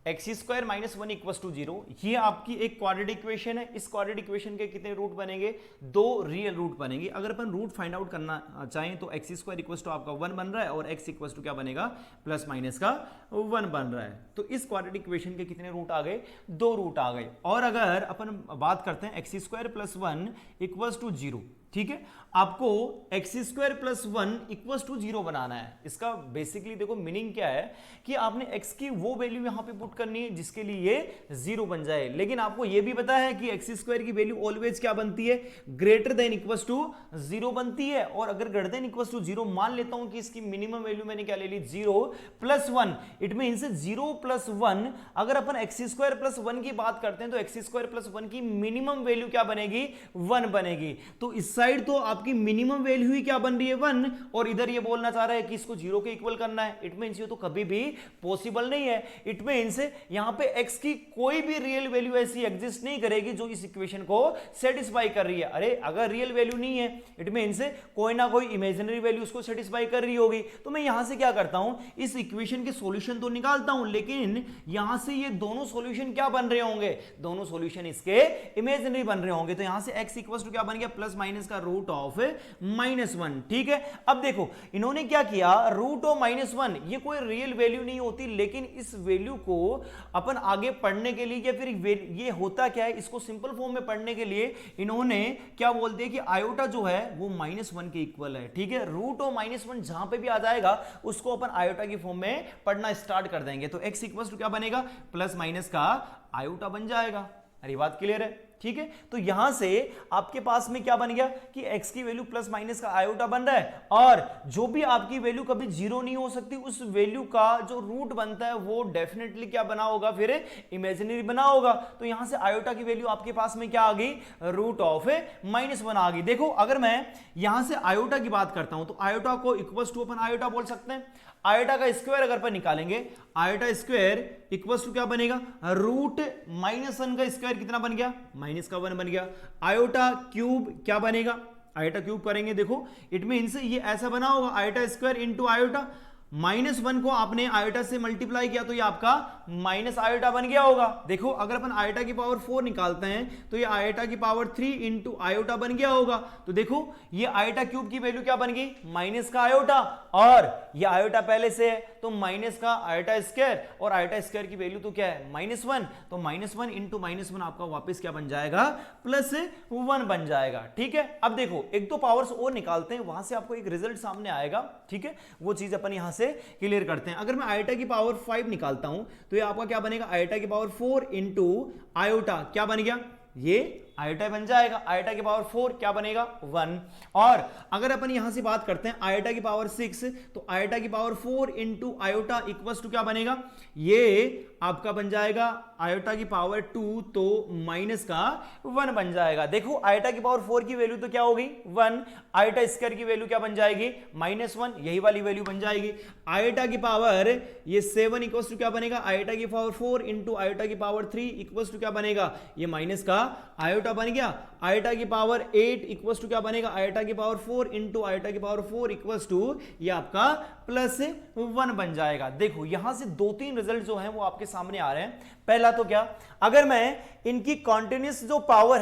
X square minus 1 equals to 0, ये आपकी एक क्वाड्रेटिक इक्वेशन है। इस क्वाड्रेटिक इक्वेशन के कितने रूट बनेंगे, 2 रियल रूट बनेंगे। अगर अपन रूट फाइंड आउट करना चाहें तो एक्स स्क्वायर इक्वल्स टू आपका 1 बन रहा है और एक्स इक्वल्स टू क्या बनेगा, प्लस माइनस का 1 बन रहा है। तो इस क्वाड्रेटिक इक्वेशन के कितने रूट आ गए, 2 रूट आ गए। और अगर अपन बात करते हैं X square plus 1 equals to 0, ठीक है, आपको X square plus 1 equals to 0 बनाना है। इसका बेसिकली देखो मीनिंग क्या है कि आपने x की वो वैल्यू यहां पे पुट करनी है जिसके लिए ये 0 बन जाए। लेकिन आपको ये भी पता है कि एक्स स्क्वायर की वैल्यू ऑलवेज क्या बनती है, ग्रेटर देन इक्वल्स टू 0 बनती है। और अगर ग्रेटर देन इक्वल्स टू 0 मान लेता हूं कि इसकी मिनिमम वैल्यू मैंने क्या ले ली, 0 प्लस 1, इट मींस 0 प्लस 1। अगर अपन एक्स स्क्वायर प्लस 1 की बात करते हैं तो एक्स स्क्वायर प्लस 1 की मिनिमम वैल्यू क्या बनेगी, 1 बनेगी। तो इस साइड तो आपकी मिनिमम वैल्यू ही क्या बन रही है, 1, और इधर ये बोलना चाह रहा है कि इसको 0 के इक्वल करना है। इट मींस ये तो कभी भी पॉसिबल नहीं है। इट मींस यहां पे x की कोई भी रियल वैल्यू ऐसी एग्जिस्ट नहीं करेगी जो इस इक्वेशन को सेटिस्फाई कर रही है। अरे अगर रियल वैल्यू नहीं है, इट मींस कोई ना कोई इमेजिनरी वैल्यू उसको सेटिस्फाई कर रही होगी। तो मैं यहां से क्या करता हूं, इस इक्वेशन के सॉल्यूशन तो निकालता हूं, लेकिन यहां से ये दोनों सॉल्यूशन क्या बन रहे होंगे, दोनों सॉल्यूशन इसके इमेजिनरी बन रहे होंगे। तो यहां से x इक्वल्स टू क्या बन गया, प्लस माइनस का रूट ऑफ -1, ठीक है। अब देखो इन्होंने क्या किया, रूट ऑफ -1, ये कोई रियल वैल्यू नहीं होती, लेकिन इस वैल्यू को अपन आगे पढ़ने के लिए या फिर ये होता क्या है, इसको सिंपल फॉर्म में पढ़ने के लिए इन्होंने क्या बोल दिया कि आयोटा जो है वो -1 के इक्वल है, ठीक है। रूट ऑफ -1 जहां पे भी आ जाएगा उसको अपन आयोटा की फॉर्म में पढ़ना स्टार्ट कर देंगे। तो x इक्वल्स टू क्या बनेगा, प्लस माइनस का आयोटा बन जाएगा। अरे बात क्लियर है, ठीक है। तो यहां से आपके पास में क्या बन गया कि x की वैल्यू प्लस माइनस का आयोटा बन रहा है, और जो भी आपकी वैल्यू कभी 0 नहीं हो सकती, उस वैल्यू का जो रूट बनता है वो डेफिनेटली क्या बना होगा, फिर इमेजिनरी बना होगा। तो यहां से आयोटा की वैल्यू आपके पास में क्या आ गई, रूट ऑफ -1 आ गई। देखो अगर मैं यहां से आयोटा की बात करता हूं तो आयोटा को इक्वल्स टू अपन आयोटा बोल सकते हैं। आयोटा का स्क्वायर अगर अपन निकालेंगे, आयोटा स्क्वायर इक्वल्स टू क्या बनेगा, रूट -1 का स्क्वायर कितना बन गया, माइनस का 1 बन गया। आयोटा क्यूब क्या बनेगा, आयोटा क्यूब करेंगे, देखो इट मींस ये ऐसा बना होगा, आयोटा स्क्वायर इंटू आयोटा, -1 को आपने आयोटा से मल्टीप्लाई किया तो ये आपका माइनस आयोटा बन गया होगा। देखो अगर अपन आयोटा की पावर 4 निकालते हैं तो ये आयोटा की पावर 3 इंटू आयोटा बन गया होगा। तो देखो ये आयोटा क्यूब की वैल्यू क्या बन गई, माइनस का आयोटा, और ये आयोटा पहले से है तो माइनस का आयोटा स्क्वायर, और आयोटा स्क्वायर की वैल्यू तो क्या है -1, तो -1 इंटू -1 आपका वापस क्या बन जाएगा, +1 बन जाएगा। ठीक है, अब देखो एक दो पावर्स और निकालते हैं, वहां से आपको एक रिजल्ट सामने आएगा। ठीक है, वो चीज अपन यहां से क्लियर करते हैं। अगर मैं आयोटा की पावर 5 निकालता हूं तो ये आपका क्या बनेगा, आयोटा की पावर 4 इंटू आयोटा क्या बन गया, ये आयोटा बन जाएगा। आयोटा की पावर 4 क्या बनेगा, 1। और अगर अपन यहां से बात करते हैं आयोटा की पावर 6 तो आयोटा की power 4 into iota equals to क्या बनेगा, ये आपका बन जाएगा आयोटा की पावर 2 तो माइनस का 1 बन जाएगा। देखो आयोटा की पावर 4 की वैल्यू तो क्या होगी 1, आयोटा स्क्वायर की वैल्यू क्या बन जाएगी -1, यही वाली वैल्यू बन जाएगी। आयोटा की पावर ये 7 इक्वल्स टू क्या बनेगा, आयोटा की पावर 4 इंटू आयोटा की पावर 3 इक्वल्स टू क्या बनेगा, ये माइनस का आयोटा बन गया। आयोटा की पावर 8 इक्वल्स टू क्या बनेगा, आयोटा की पावर 4 इंटू आयोटा की पावर 4 इक्वल्स टू ये आपका +1 बन जाएगा। देखो यहां से 2-3 रिजल्ट जो हैं वो आपके सामने आ रहे हैं। पहला तो क्या, अगर मैं इनकी कॉन्टिन्यूस जो पावर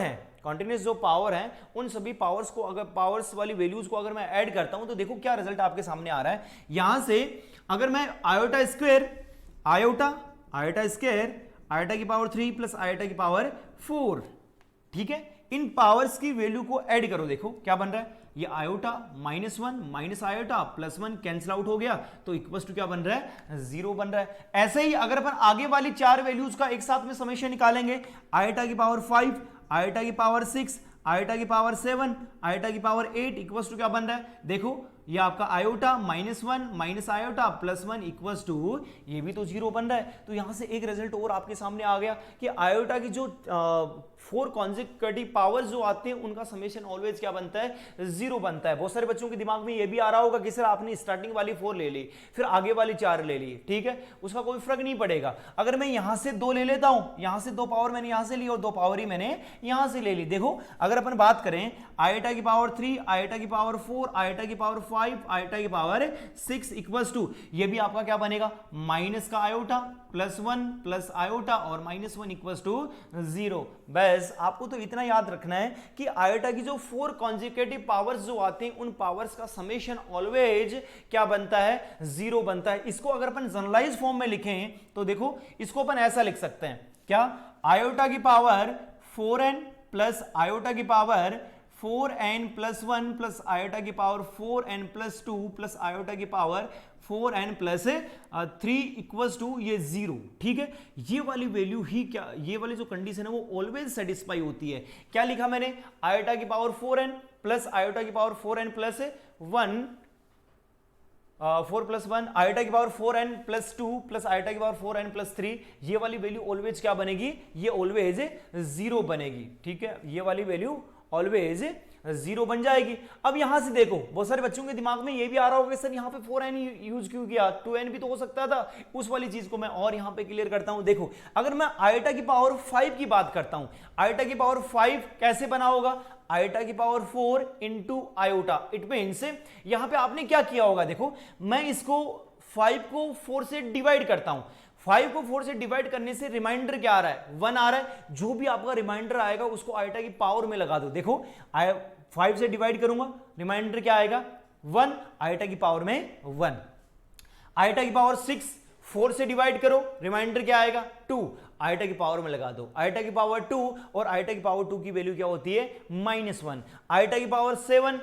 है उन सभी पावर्स को, अगर पावर्स वाली वैल्यूज को अगर मैं ऐड करता हूं तो देखो क्या रिजल्ट आपके सामने आ रहा है। यहां से अगर मैं आयोटा स्क्वायर आयोटा की पावर 3 प्लस आयोटा की पावर 4, ठीक है, इन पावर्स की वैल्यू को ऐड करो, देखो क्या बन रहा है, ये iota -1 minus iota +1 cancel out हो गया तो इक्वल्स टू क्या बन रहा है, 0 बन रहा है। ऐसे ही अगर अपन आगे वाली 4 वैल्यूज का एक साथ में समेशन निकालेंगे, आयोटा की पावर 5, आयोटा की पावर 6, आयोटा की पावर 7, आयोटा की पावर 8 इक्वल्स टू क्या बन रहा है, देखो ये आपका iota -1 minus iota +1 equals to ये भी तो 0 बन रहा है। तो यहां से एक रिजल्ट और आपके सामने आ गया कि आयोटा की जो 4 कॉन्सेक्यूटिव पावर्स जो आते हैं उनका समेशन ऑलवेज क्या बनता है, 0 बनता है। बहुत सारे बच्चों के दिमाग में ये भी आ रहा होगा कि सर आपने स्टार्टिंग वाली 4 ले ली फिर आगे वाली 4 ले ली, ठीक है, उसका कोई फर्क नहीं पड़ेगा। अगर मैं यहां से 2 ले लेता हूं, यहां से 2 पावर मैंने यहां से ली और 2 पावर ही मैंने यहां से ले ली। देखो अगर अपन बात करें आयोटा की पावर 3, आयोटा की पावर 4, आयोटा की पावर 5, आयोटा की पावर 6 इक्वल्स टू ये भी आपका क्या बनेगा, माइनस का आयोटा +1 प्लस आयोटा और -1 इक्वल्स टू 0। बस आपको तो इतना याद रखना है कि आयोटा की जो 4 कॉन्सेक्यूटिव पावर्स जो आते हैं उन पावर्स का समेशन ऑलवेज क्या बनता है, 0 बनता है। इसको अगर अपन जनरलाइज फॉर्म में लिखें तो देखो इसको अपन ऐसा लिख सकते हैं, क्या, आयोटा की पावर 4n प्लस आयोटा की power 4n plus 1 plus iota की power 4n plus 2 plus iota की power 4n plus 3 equals to ये 0। ठीक है, ये वाली वैल्यू ही क्या, ये वाली जो कंडीशन है वो ऑलवेज सेटिस्फाई होती है। क्या लिखा मैंने, आयोटा की पावर 4n प्लस आयोटा की power 4n plus 1 4 plus 1 iota की power 4n plus 2 plus iota की पावर 4n प्लस 3, ये वाली वैल्यू ऑलवेज क्या बनेगी, ये ऑलवेज 0 बनेगी। ठीक है, ये वाली वैल्यू ऑलवेज 0 बन जाएगी। अब यहां से देखो बहुत सारे बच्चों के दिमाग में ये भी आ रहा होगा सर यहाँ पे 4n यूज क्यों किया, 2n भी तो हो सकता था। उस वाली चीज को मैं और यहां पे क्लियर करता हूं। देखो अगर मैं आयोटा की पावर 5 की बात करता हूं, आयोटा की पावर 5 कैसे बना होगा, आयोटा की power 4 into iota, it means यहां पे आपने क्या किया होगा, देखो मैं इसको 5 को 4 से डिवाइड करता हूं, 5 को 4 से डिवाइड करने से रिमाइंडर क्या आ रहा है, 1 आ रहा है। जो भी आपका रिमाइंडर आएगा उसको आयोटा की पावर में लगा दो। देखो 5 से डिवाइड करूंगा, रिमाइंडर क्या आएगा 1, आयोटा की पावर में 1। आयोटा की पावर 6 4 से डिवाइड करो, रिमाइंडर क्या आएगा 2, आयोटा की पावर में लगा दो। आयोटा की पावर 2 और आयोटा की पावर 2 की वैल्यू क्या होती है, -1। आयोटा की power 7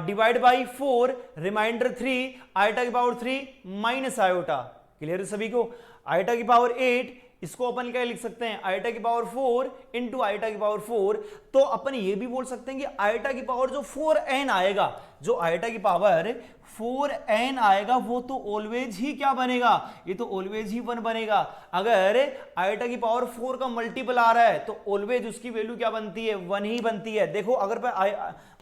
divide by 4, remainder 3, iota की पावर 3 माइनस आयोटा। क्लियर है सभी को। आयोटा की पावर 8, इसको अपन क्या लिख सकते हैं, आयोटा की पावर 4 इंटू आयोटा की पावर 4। तो अपन ये भी बोल सकते हैं कि आयोटा की पावर जो 4n आएगा, जो आयोटा की पावर 4n आएगा वो तो ऑलवेज ही क्या बनेगा, ये तो ऑलवेज ही 1 बनेगा। अगर आयोटा की पावर 4 का मल्टीपल आ रहा है तो ऑलवेज उसकी वैल्यू क्या बनती है, 1 ही बनती है। देखो अगर मैं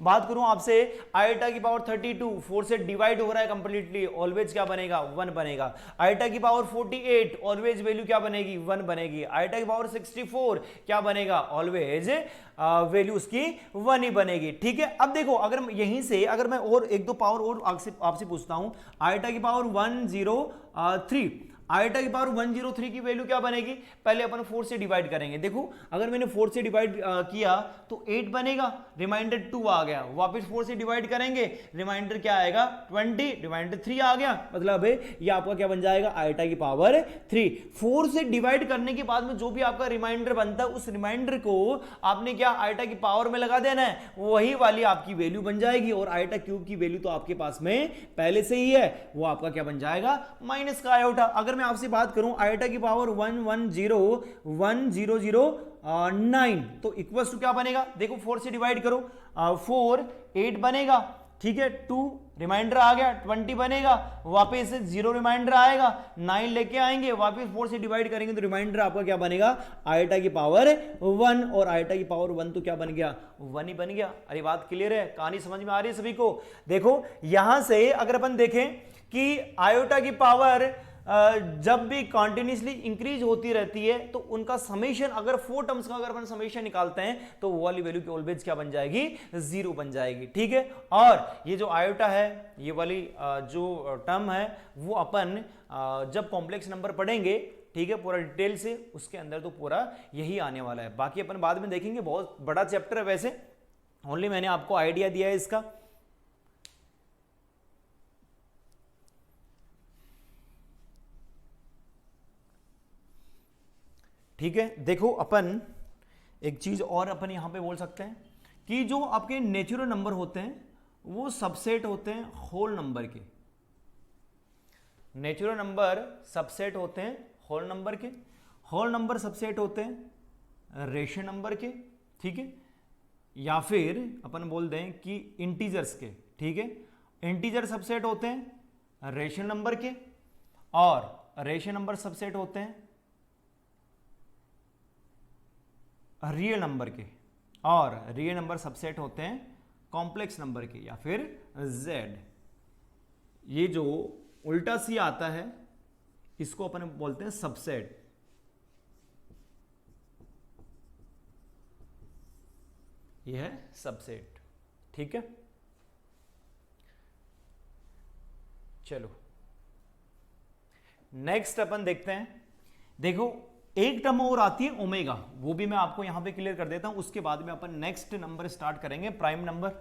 बात करूं आपसे, आयोटा की पावर 32 4 से डिवाइड हो रहा है कंप्लीटली, ऑलवेज क्या बनेगा, 1 बनेगा। आयोटा की पावर 48 ऑलवेज वैल्यू क्या बनेगी, 1 बनेगी। आयोटा की पावर 64 क्या बनेगा, ऑलवेज वैल्यू उसकी 1 ही बनेगी। ठीक है, अब देखो अगर यहीं से अगर मैं और एक दो पावर और आपसे पूछता हूं, आईटा की पावर 103, आईटा की पावर 103 की वैल्यू क्या बनेगी? पहले अपन 4 से डिवाइड करेंगे। देखो अगर मैंने 4 से डिवाइड किया तो 8 बनेगा, रिमाइंडर 2 आ गया, वापस 4 से डिवाइड करेंगे, रिमाइंडर क्या आएगा? 20, रिमाइंडर 3 आ गया, मतलब ये आपका क्या बन जाएगा? आईटा की पावर 3। 4 से डिवाइड करने के बाद में जो भी आपका रिमाइंडर बनता है उस रिमाइंडर को आपने क्या आईटा की पावर में लगा देना है, वही वाली आपकी वैल्यू बन जाएगी। और आईटा क्यूब की वैल्यू तो आपके पास में पहले से ही है, वो आपका क्या बन जाएगा? माइनस का आयोटा। अगर मैं आपसे बात करूं आईटा की पावर 1101009 तो इक्वल्स टू क्या बनेगा? देखो 4 से डिवाइड करो, 4 8 बनेगा, ठीक है, 2 रिमाइंडर आ गया, 20 बनेगा, वापस 0 रिमाइंडर आएगा, 9 लेके आएंगे, वापस 4 से डिवाइड करेंगे तो रिमाइंडर आपका क्या बनेगा? आईटा की पावर 1। और आईटा की पावर 1 तो क्या बन गया? 1 ही बन गया। अरे बात क्लियर है? कहानी समझ में आ रही है सभी को? देखो यहां से अगर अपन देखें कि आयोटा की पावर जब भी कॉन्टिन्यूसली इंक्रीज होती रहती है तो उनका समेशन, अगर 4 टर्म्स का अगर अपन समेशन निकालते हैं तो वो वाली वैल्यू की ऑलवेज क्या बन जाएगी? 0 बन जाएगी। ठीक है, और ये जो आयोटा है, ये वाली जो टर्म है, वो अपन जब कॉम्प्लेक्स नंबर पढ़ेंगे, ठीक है, पूरा डिटेल से, उसके अंदर तो पूरा यही आने वाला है। बाकी अपन बाद में देखेंगे, बहुत बड़ा चैप्टर है वैसे, ओनली मैंने आपको आइडिया दिया है इसका। ठीक है, देखो अपन एक चीज और अपन यहां पे बोल सकते हैं कि जो आपके नेचुरल नंबर होते हैं वो सबसेट होते हैं होल नंबर के। नेचुरल नंबर सबसेट होते हैं होल नंबर के, होल नंबर सबसेट होते हैं रेशनल नंबर के। ठीक है, या फिर अपन बोल दें कि इंटीजर्स के। ठीक है, इंटीजर सबसेट होते हैं रेशनल नंबर के, और रेशनल नंबर सबसेट होते हैं रियल नंबर के, और रियल नंबर सबसेट होते हैं कॉम्प्लेक्स नंबर के या फिर जेड। ये जो उल्टा सी आता है इसको अपन बोलते हैं सबसेट। यह है सबसेट। ठीक है, चलो नेक्स्ट अपन देखते हैं। देखो एक टर्म और आती है ओमेगा, वो भी मैं आपको यहां पे क्लियर कर देता हूं, उसके बाद में अपन नेक्स्ट नंबर स्टार्ट करेंगे, प्राइम नंबर।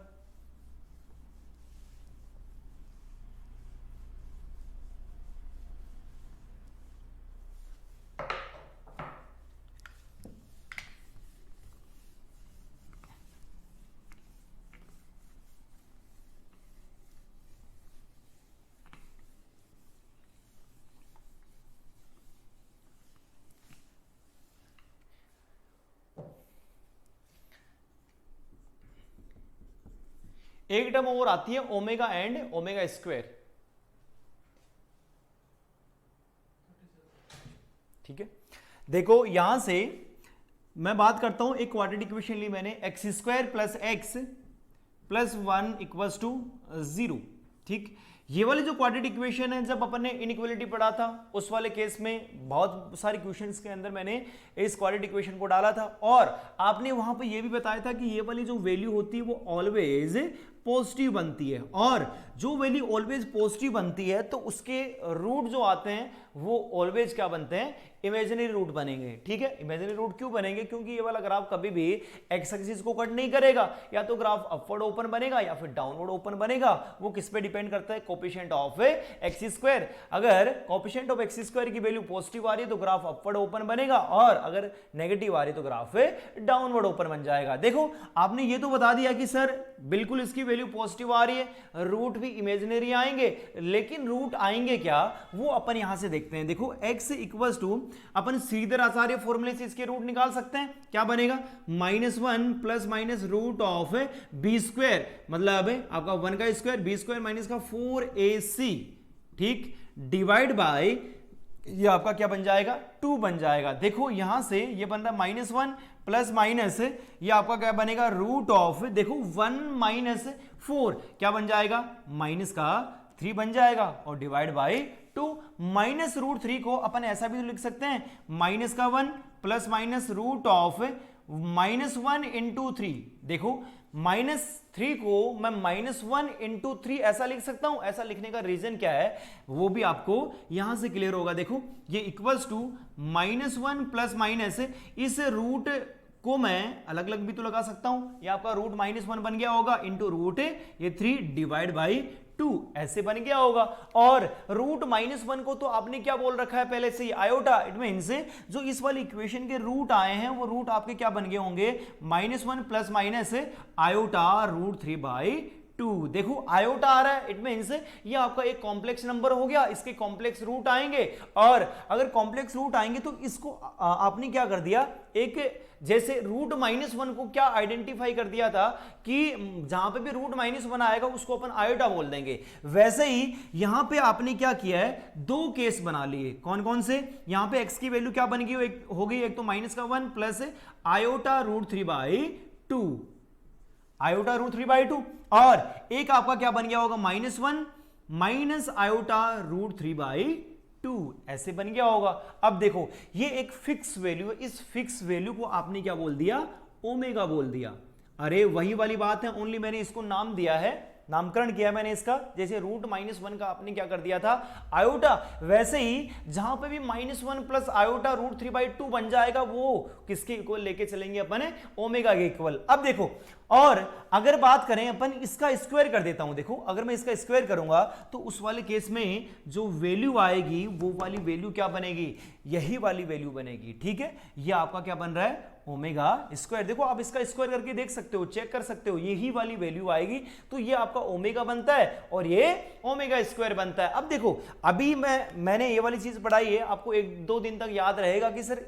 एक टर्म और आती है ओमेगा एंड ओमेगा स्क्वायर। ठीक है, देखो यहां से मैं बात करता हूं, एक क्वाड्रेटिक इक्वेशन ली मैंने, X square plus X plus 1 equals to 0। ठीक, ये वाली जो क्वाड्रेटिक इक्वेशन है, जब अपन ने इनइक्वालिटी पढ़ा था उस वाले केस में बहुत सारे क्वेश्चंस के अंदर मैंने इस क्वाड्रेटिक इक्वेशन को डाला था, और आपने वहां पे ये भी बताया था कि ये वाली जो वैल्यू होती है वो ऑलवेज पॉजिटिव बनती है, और जो वैल्यू ऑलवेज पॉजिटिव बनती है तो उसके रूट जो आते हैं वो ऑलवेज क्या बनते हैं? इमेजिनरी रूट बनेंगे। ठीक है, इमेजिनरी रूट क्यों बनेंगे? क्योंकि ये वाला ग्राफ कभी भी एक्स एक्सिस को कट नहीं करेगा, या तो ग्राफ अपवर्ड ओपन बनेगा या फिर डाउनवर्ड ओपन बनेगा। वो किस पे डिपेंड करता है? Coefficient of x square. अगर कोफिशिएंट ऑफ एक्स स्क्वायर की वैल्यू पॉजिटिव आ रही है तो ग्राफ अपवर्ड ओपन बनेगा, और अगर नेगेटिव आ रही है तो ग्राफ डाउनवर्ड ओपन बन जाएगा। देखो आपने ये तो बता दिया कि सर बिल्कुल इसकी वैल्यू पॉजिटिव आ रही है, रूट भी इमेजिनरी आएंगे, लेकिन रूट आएंगे क्या वो अपन यहां से देखते हैं। देखो x इक्वल्स टू, अपन सीधे आचार्य फॉर्मूले से इसके रूट निकाल सकते हैं। क्या बनेगा? -1 plus minus root of B square, मतलब आपका 1 का स्क्वायर, बी स्क्वायर माइनस का 4ac, ठीक, डिवाइड बाय ये आपका क्या बन जाएगा? 2 बन जाएगा। देखो यहां से ये बन रहा है -1 प्लस माइनस, ये आपका क्या बनेगा? रूट ऑफ, देखो 1 माइनस 4 क्या बन जाएगा? माइनस का 3 बन जाएगा, और डिवाइड बाय 2। माइनस रूट 3 को अपन ऐसा भी लिख सकते हैं, माइनस का 1 plus minus root of -1 into 3, देखो -3 को मैं -1 इंटू 3 ऐसा लिख सकता हूं। ऐसा लिखने का रीजन क्या है वो भी आपको यहां से क्लियर होगा। देखो ये इक्वल्स टू -1 प्लस माइनस, इस रूट को मैं अलग अलग भी तो लगा सकता हूं। ये आपका रूट -1 बन गया होगा इंटू रूट ये 3 डिवाइड बाई 2 ऐसे बन गया होगा। और रूट -1 को तो आपने क्या बोल रखा है पहले से ही, आयोटा। इट मींस जो इस वाली इक्वेशन के रूट आए हैं वो रूट आपके क्या बन गए होंगे, -1 plus minus iota root 3 by 2। देखो आयोटा आ रहा है, इट मींस ये आपका एक कॉम्प्लेक्स नंबर हो गया, इसके कॉम्प्लेक्स रूट आएंगे। और अगर कॉम्प्लेक्स रूट आएंगे तो इसको आपने क्या कर दिया, एक जैसे रूट -1 को क्या आइडेंटिफाई कर दिया था कि जहां पे भी रूट -1 आएगा उसको अपन आयोटा बोल देंगे। वैसे ही यहां पे आपने क्या किया है, दो केस बना लिए। कौन कौन से, यहां पे x की वैल्यू क्या बन गई, एक हो गई, एक तो -1 plus iota root 3 by 2, iota root 3 by 2। और एक आपका क्या बन गया होगा, -1 माइनस आयोटा रूट 3 बाई 2 ऐसे बन गया होगा। अब देखो ये एक फिक्स वैल्यू है, इस फिक्स वैल्यू को आपने क्या बोल दिया, ओमेगा बोल दिया। अरे वही वाली बात है, ओनली मैंने इसको नाम दिया है, नामकरण किया मैंने इसका। जैसे रूट -1 का आपने क्या कर दिया था, आयोटा, वैसे ही जहां पे भी -1 प्लस आयोटा रूट 3 बाई 2 बन जाएगा वो किसके इक्वल लेके चलेंगे अपन, ओमेगा के इक्वल। अब देखो, और अगर बात करें अपन इसका स्क्वायर कर देता हूं। देखो अगर मैं इसका स्क्वायर करूंगा तो उस वाले केस में जो वैल्यू आएगी वो वाली वैल्यू क्या बनेगी, यही वाली वैल्यू बनेगी। ठीक है, ये आपका क्या बन रहा है, ओमेगा स्क्वायर। देखो आप इसका स्क्वायर करके देख सकते हो, चेक कर सकते हो, यही वाली वैल्यू आएगी तो ये आपका ओमेगा बनता है और ये ओमेगा स्क्वायर बनता है। अब देखो अभी मैंने ये वाली चीज पढ़ाई है, आपको 1-2 दिन तक याद रहेगा कि सर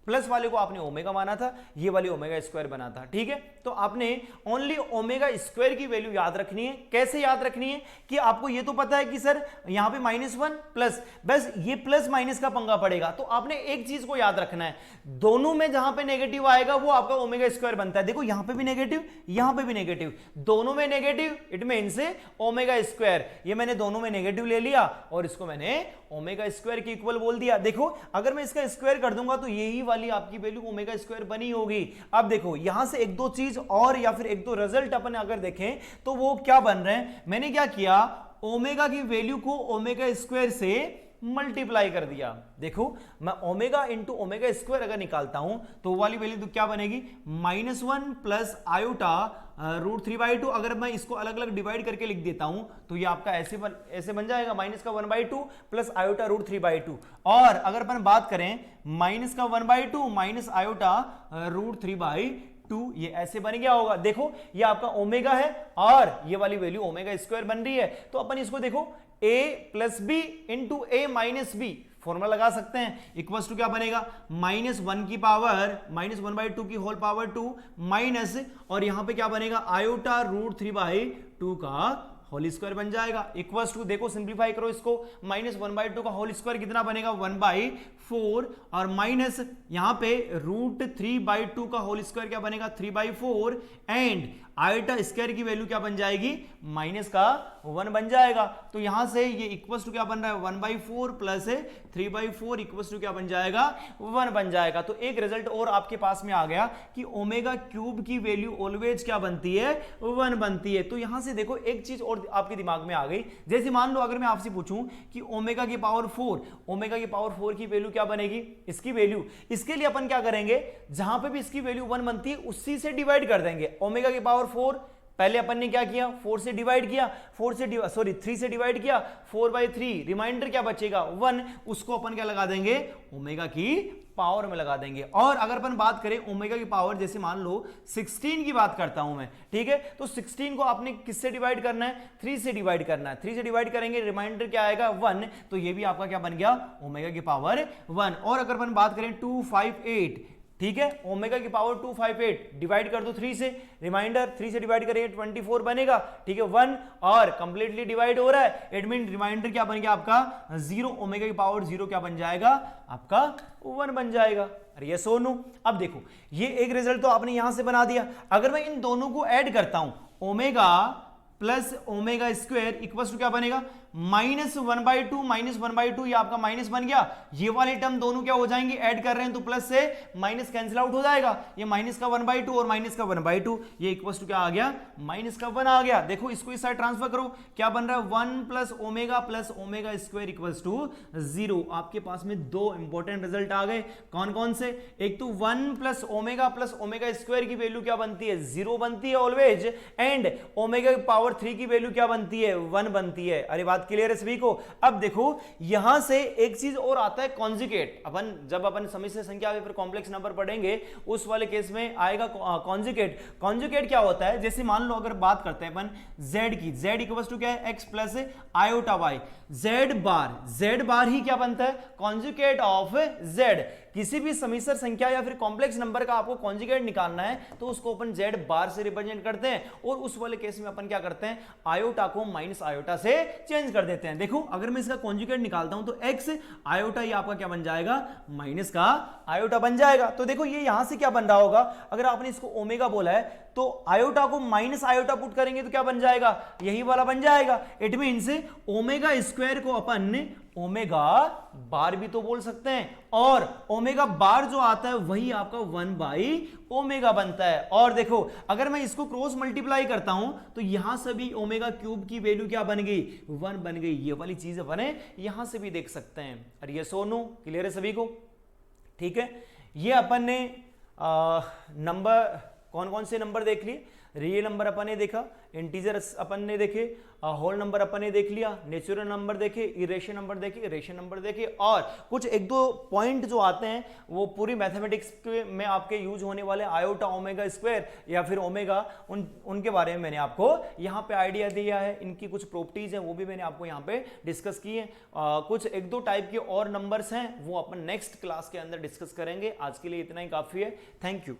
प्लस वाले को आपने ओमेगा माना था, ये वाली ओमेगा स्क्वायर बना था। ठीक है, तो आपने ओनली ओमेगा स्क्वायर की वैल्यू याद रखनी है। कैसे याद रखनी है कि आपको ये तो पता है कि सर यहां पे -1 प्लस, बस ये प्लस माइनस का पंगा पड़ेगा। तो आपने एक चीज को याद रखना है, दोनों में जहां पे नेगेटिव आएगा वो आपका ओमेगा स्क्वायर बनता है। देखो यहां पे भी नेगेटिव, यहां पे भी नेगेटिव, दोनों में negative, it means omega square. ये मैंने दोनों में नेगेटिव ले लिया और इसको मैंने ओमेगा स्क्वायर के इक्वल बोल दिया। देखो अगर मैं इसका स्क्वायर कर दूंगा तो यही वाली आपकी वैल्यू ओमेगा स्क्वायर बनी होगी। अब देखो यहां से 1-2 चीज और या फिर 1-2 रिजल्ट अपन अगर देखें तो वो क्या बन रहे हैं, मैंने क्या किया, ओमेगा की वैल्यू को ओमेगा स्क्वायर से मल्टीप्लाई कर दिया। देखो मैं ओमेगा इंटू ओमेगा स्क्वायर अगर निकालता हूं तो वो वाली वैल्यू तो क्या बनेगी, -1 प्लस आयोटा रूट 3 बाई 2। अगर मैं इसको अलग अलग डिवाइड करके लिख देता हूं तो ये आपका ऐसे बन जाएगा, -1/2 प्लस आयोटा रूट 3 बाई 2। और अगर अपन बात करें -1/2 माइनस आयोटा रूट 3 बाई 2, ये ऐसे बन गया होगा। देखो ये आपका ओमेगा है और ये वाली वैल्यू ओमेगा स्क्वायर बन रही है। तो अपन इसको देखो a plus B into a minus B formula लगा सकते हैं। इक्वल्स टू क्या बनेगा, -1 की पावर -1/2 की होल पावर 2 माइनस, और यहां पे क्या बनेगा, आयोटा रूट 3 बाई 2 का होल स्क्वायर बन जाएगा। इक्वल्स टू, देखो सिंप्लीफाई करो इसको, -1/2 का होल स्क्वायर कितना बनेगा, 1/4, और माइनस यहां पे रूट 3 बाई 2 का होल स्क्वायर क्या बनेगा, 3/4, एंड आयोटा स्क्वायर की वैल्यू क्या बन जाएगी, माइनस का 1 बन जाएगा। तो यहां से ये इक्वल्स टू क्या बन रहा है, 1/4 प्लस 3/4 इक्वल्स टू क्या बन जाएगा, 1 बन जाएगा। तो एक रिजल्ट और आपके पास में आ गया कि ओमेगा क्यूब की वैल्यू ऑलवेज क्या बनती है, 1 बनती है। तो यहां से देखो एक चीज और आपके दिमाग में आ गई, जैसे मान लो अगर मैं आपसे पूछूं कि ओमेगा की पावर 4, ओमेगा की पावर 4 की वैल्यू क्या बनेगी, इसकी वैल्यू, इसके लिए अपन क्या करेंगे, जहां पे भी इसकी वैल्यू 1 बनती है उसी से डिवाइड कर देंगे। ओमेगा की पावर 4 पहले अपन ने क्या किया, 4 से डिवाइड किया, 3 से डिवाइड किया, 4/3, रिमाइंडर क्या बचेगा, 1, उसको अपन क्या लगा देंगे, ओमेगा की पावर में लगा देंगे। और अगर अपन बात करें ओमेगा की पावर, जैसे मान लो 16 की बात करता हूं मैं, ठीक है, तो 16 को आपने किससे डिवाइड करना है, 3 से डिवाइड करना है। 3 से डिवाइड करेंगे, रिमाइंडर क्या आएगा, 1, तो ये भी आपका क्या बन गया, ओमेगा की पावर 1। और अगर अपन बात करें 258, ठीक है, ओमेगा की पावर 258 डिवाइड कर दो 3 से, रिमाइंडर 3 से डिवाइड करेंगे 24 बनेगा, ठीक है, 1, और कंप्लीटली डिवाइड हो रहा है, इट मीन रिमाइंडर क्या बन गया आपका 0, ओमेगा की पावर 0 क्या बन जाएगा आपका 1 बन जाएगा। अरे ये सोनू, अब देखो ये एक रिजल्ट तो आपने यहां से बना दिया। अगर मैं इन दोनों को ऐड करता हूं, omega plus omega square equals to क्या बनेगा, -1/2 -1/2 ये आपका माइनस बन गया, ये वाले टर्म दोनों क्या हो जाएंगे, ऐड कर रहे हैं तो प्लस से माइनस कैंसिल आउट हो जाएगा, ये माइनस का 1/2 और माइनस का 1/2 ये इक्वल्स टू क्या आ गया, माइनस का 1 आ गया। देखो इसको इस साइड ट्रांसफर करो, क्या बन रहा है 1 plus omega square equals to 0। आपके पास में दो इंपॉर्टेंट रिजल्ट आ गए, कौन कौन से, एक तो 1 प्लस ओमेगा स्क्वायर की वैल्यू क्या बनती है, 0 बनती है ऑलवेज, एंड ओमेगा की पावर 3 की वैल्यू क्या बनती है, 1 बनती है। अरे बात क्लियर है सभी को। अब देखो यहां से एक चीज और आता है कॉन्जुगेट, जब अपन समिश्र संख्या या फिर कॉम्प्लेक्स नंबर पढ़ेंगे उस वाले केस में आएगा कॉन्जुगेट। कॉन्जुगेट क्या होता है, जैसे मान लो अगर बात करते हैं अपन z की, z इक्वल्स टू क्या है, x plus iota y, z बार ही क्या बनता है, कॉन्जुगेट ऑफ z। किसी भी समिश्र संख्या या फिर कॉम्प्लेक्स नंबर का आपको कॉन्जुगेट निकालना है तो उसको अपन z बार से रिप्रेजेंट करते हैं, और उस वाले केस में अपन क्या करते हैं, आयोटा को माइनस आयोटा से चेंज कर देते हैं। देखो अगर मैं इसका कॉन्जुगेट निकालता हूं तो x आयोटा ये आपका क्या बन जाएगा, माइनस का आयोटा बन जाएगा। तो देखो ये यहां से क्या बन रहा होगा, अगर आपने इसको ओमेगा बोला है तो आयोटा को माइनस आयोटा पुट करेंगे तो क्या बन जाएगा, यही वाला बन जाएगा। इट मींस ओमेगा स्क्वायर को अपन ओमेगा बार भी तो बोल सकते हैं, और ओमेगा बार जो आता है वही आपका 1/ओमेगा बनता है। और देखो अगर मैं इसको क्रॉस मल्टीप्लाई करता हूं तो यहां से भी ओमेगा क्यूब की वैल्यू क्या बन गई, 1 बन गई। ये वाली चीज बने यहां से भी देख सकते हैं। और ये सोनो क्लियर है सभी को, ठीक है। ये अपन ने नंबर कौन कौन से नंबर देख लिए, रियल नंबर अपन ने देखा, इंटीजर अपन ने देखे, होल नंबर अपन ने देख लिया, नेचुरल नंबर देखे, इरेशनल नंबर देखे, रेशनल नंबर देखे, और कुछ एक दो पॉइंट जो आते हैं वो पूरी मैथमेटिक्स में आपके यूज होने वाले आयोटा ओमेगा स्क्वायर या फिर ओमेगा, उनके बारे में मैंने आपको यहाँ पे आइडिया दिया है। इनकी कुछ प्रॉपर्टीज हैं वो भी मैंने आपको यहाँ पे डिस्कस की है। कुछ एक दो टाइप के और नंबर्स हैं वो अपन नेक्स्ट क्लास के अंदर डिस्कस करेंगे। आज के लिए इतना ही काफी है। Thank you.